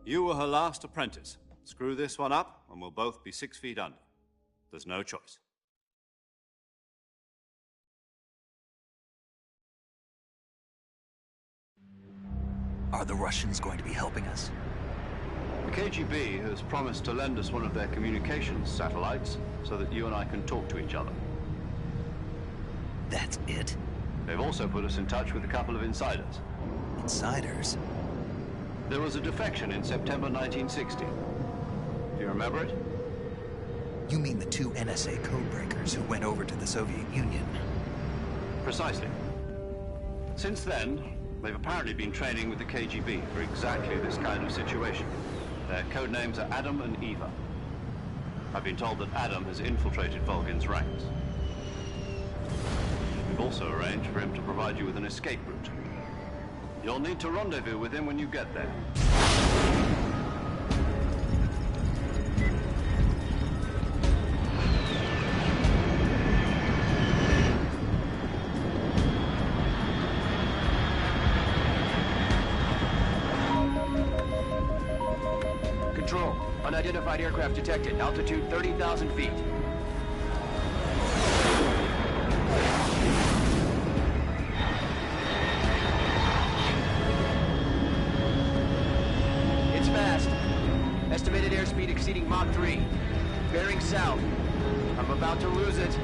You were her last apprentice. Screw this one up, and we'll both be 6 feet under. There's no choice. Are the Russians going to be helping us? The KGB has promised to lend us one of their communications satellites so that you and I can talk to each other. That's it? They've also put us in touch with a couple of insiders. Insiders? There was a defection in September 1960. Do you remember it? You mean the 2 NSA codebreakers who went over to the Soviet Union? Precisely. Since then, they've apparently been training with the KGB for exactly this kind of situation. Their code names are Adam and Eva. I've been told that Adam has infiltrated Volgin's ranks. We've also arranged for him to provide you with an escape route. You'll need to rendezvous with him when you get there. Control. Unidentified aircraft detected. Altitude 30,000 feet. It's fast. Estimated airspeed exceeding Mach 3. Bearing south. I'm about to lose it.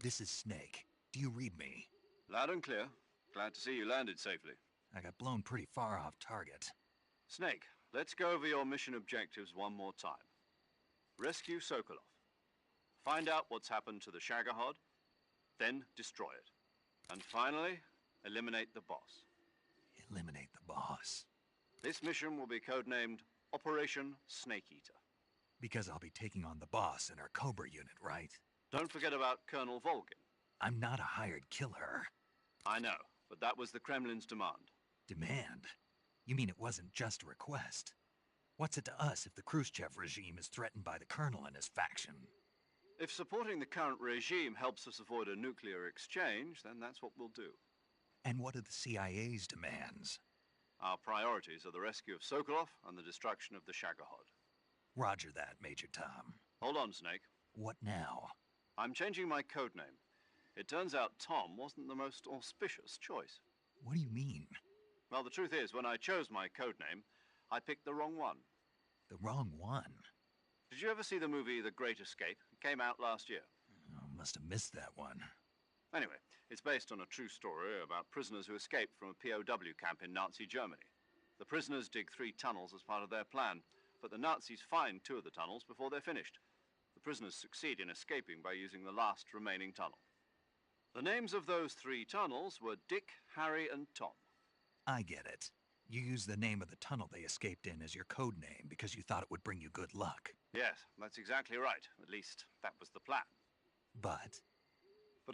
This is Snake. Do you read me? Loud and clear. Glad to see you landed safely. I got blown pretty far off target. Snake, let's go over your mission objectives one more time. Rescue Sokolov. Find out what's happened to the Shagohod, then destroy it. And finally, eliminate the boss. Eliminate the boss. This mission will be codenamed Operation Snake Eater. Because I'll be taking on the boss in our Cobra unit, right? Don't forget about Colonel Volgin. I'm not a hired killer. I know, but that was the Kremlin's demand. Demand? You mean it wasn't just a request? What's it to us if the Khrushchev regime is threatened by the Colonel and his faction? If supporting the current regime helps us avoid a nuclear exchange, then that's what we'll do. And what are the CIA's demands? Our priorities are the rescue of Sokolov and the destruction of the Shagohod. Roger that, Major Tom. Hold on, Snake. What now? I'm changing my codename. It turns out Tom wasn't the most auspicious choice. What do you mean? Well, the truth is, when I chose my codename, I picked the wrong one. The wrong one? Did you ever see the movie The Great Escape? It came out last year. Oh, must have missed that one. Anyway, it's based on a true story about prisoners who escaped from a POW camp in Nazi Germany. The prisoners dig 3 tunnels as part of their plan, but the Nazis find 2 of the tunnels before they're finished. The prisoners succeed in escaping by using the last remaining tunnel. The names of those 3 tunnels were Dick, Harry, and Tom. I get it. You used the name of the tunnel they escaped in as your code name because you thought it would bring you good luck. Yes, that's exactly right. At least, that was the plan. But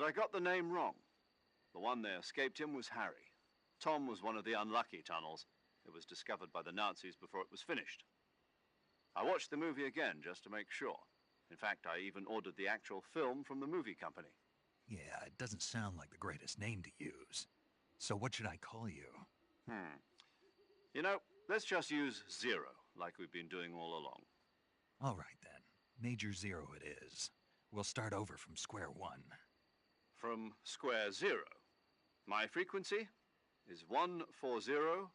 I got the name wrong. The one they escaped in was Harry. Tom was one of the unlucky tunnels. It was discovered by the Nazis before it was finished. I watched the movie again just to make sure. In fact, I even ordered the actual film from the movie company. yeah, it doesn't sound like the greatest name to use. So what should I call you? You know, let's just use Zero, like we've been doing all along. All right, then. Major Zero it is. We'll start over from square one. From square 0. My frequency is 140.85.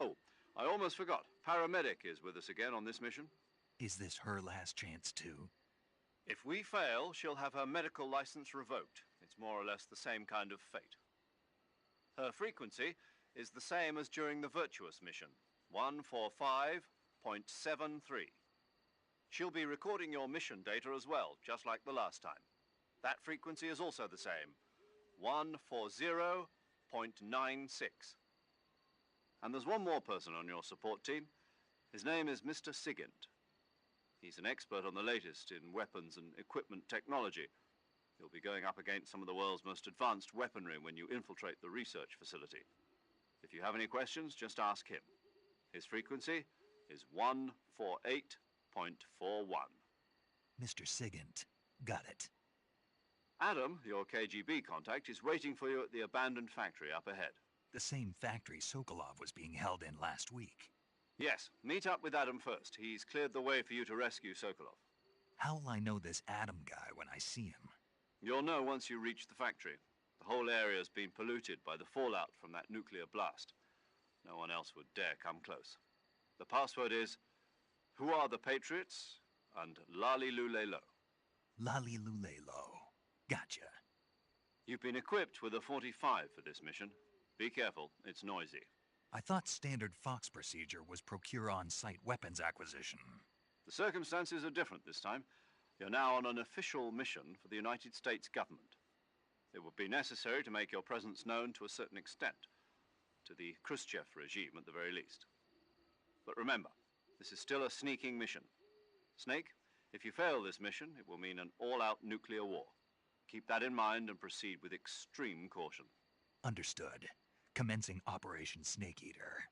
Oh, I almost forgot. Paramedic is with us again on this mission. Is this her last chance, too? If we fail, she'll have her medical license revoked. It's more or less the same kind of fate. Her frequency is the same as during the Virtuous mission, 145.73. She'll be recording your mission data as well, just like the last time. That frequency is also the same, 140.96. And there's one more person on your support team. His name is Mr. Sigint. He's an expert on the latest in weapons and equipment technology. You'll be going up against some of the world's most advanced weaponry when you infiltrate the research facility. If you have any questions, just ask him. His frequency is 148.41. Mr. Sigint. Got it. Adam, your KGB contact, is waiting for you at the abandoned factory up ahead. The same factory Sokolov was being held in last week. Yes, meet up with Adam first. He's cleared the way for you to rescue Sokolov. How will I know this Adam guy when I see him? You'll know once you reach the factory. The whole area's been polluted by the fallout from that nuclear blast. No one else would dare come close. The password is, "Who are the Patriots?" and Lali Lulelo. Lali Lulelo. Gotcha. You've been equipped with a 45 for this mission. Be careful, it's noisy. I thought standard Fox procedure was procure on-site weapons acquisition. The circumstances are different this time. You're now on an official mission for the United States government. It would be necessary to make your presence known to a certain extent, to the Khrushchev regime at the very least. But remember, this is still a sneaking mission. Snake, if you fail this mission, it will mean an all-out nuclear war. Keep that in mind and proceed with extreme caution. Understood. Commencing Operation Snake Eater.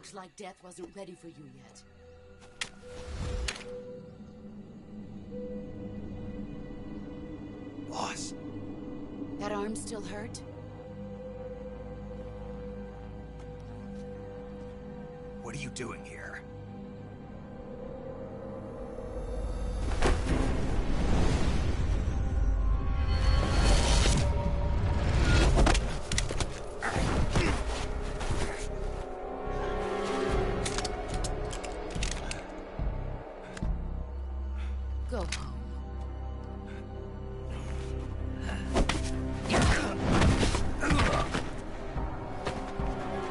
Looks like death wasn't ready for you yet. Boss. That arm still hurt? What are you doing here? Go home.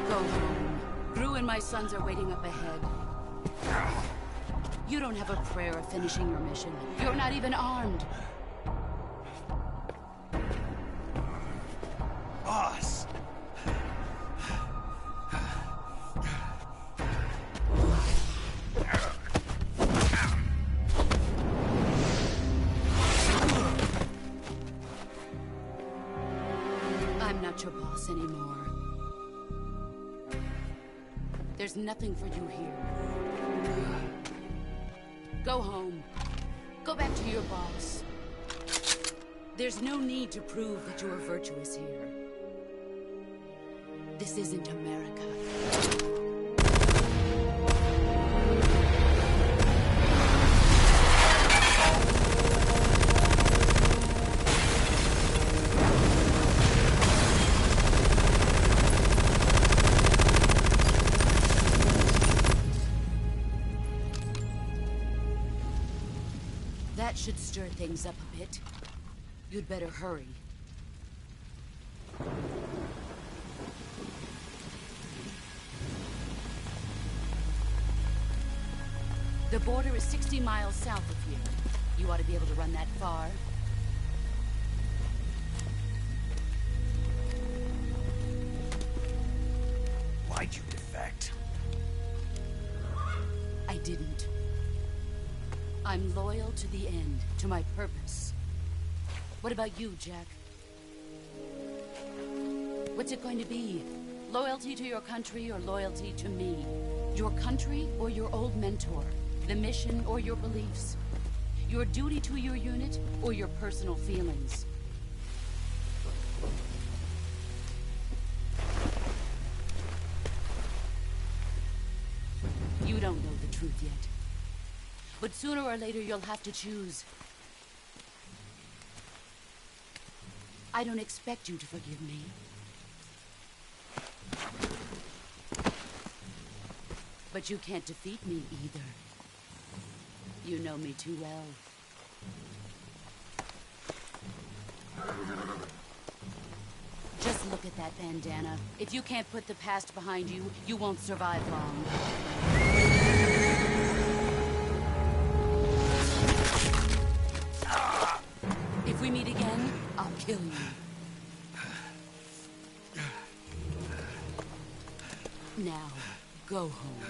Go home. Gru and my sons are waiting up ahead. You don't have a prayer of finishing your mission. You're not even armed. Boss! I'm not your boss anymore. There's nothing for you here. Go home. Go back to your boss. There's no need to prove that you are virtuous here. This isn't America. That should stir things up a bit. You'd better hurry. The border is 60 miles south of here. You ought to be able to run that far. Why'd you defect? I didn't. I'm loyal to the end, to my purpose. What about you, Jack? What's it going to be? Loyalty to your country or loyalty to me? Your country or your old mentor? The mission or your beliefs? Your duty to your unit or your personal feelings? You don't know the truth yet. But sooner or later, you'll have to choose. I don't expect you to forgive me. But you can't defeat me either. You know me too well. Just look at that bandana. If you can't put the past behind you, you won't survive long. If we meet again, I'll kill you. Now, go home.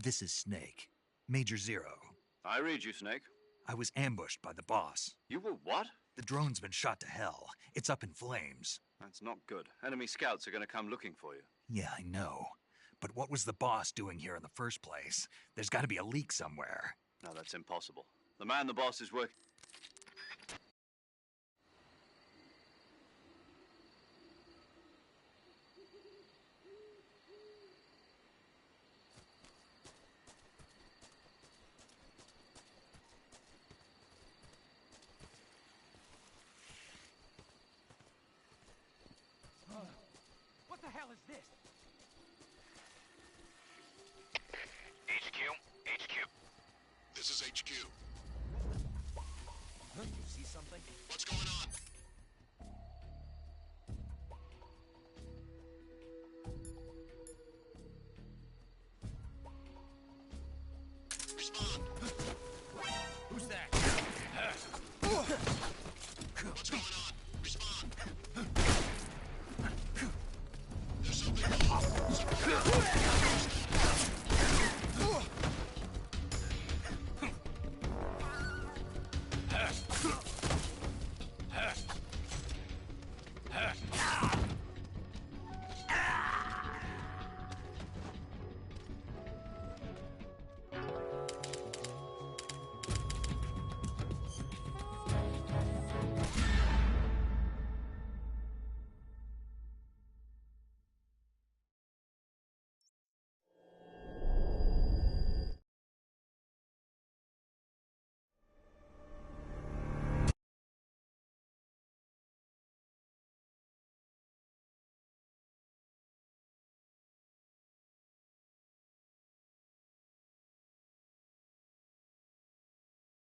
This is Snake. Major Zero. I read you, Snake. I was ambushed by the boss. You were what? The drone's been shot to hell. It's up in flames. That's not good. Enemy scouts are going to come looking for you. Yeah, I know. But what was the boss doing here in the first place? There's got to be a leak somewhere. No, that's impossible. The man the boss is working... What the hell is this? HQ? This is HQ. Huh? You see something? What's going on?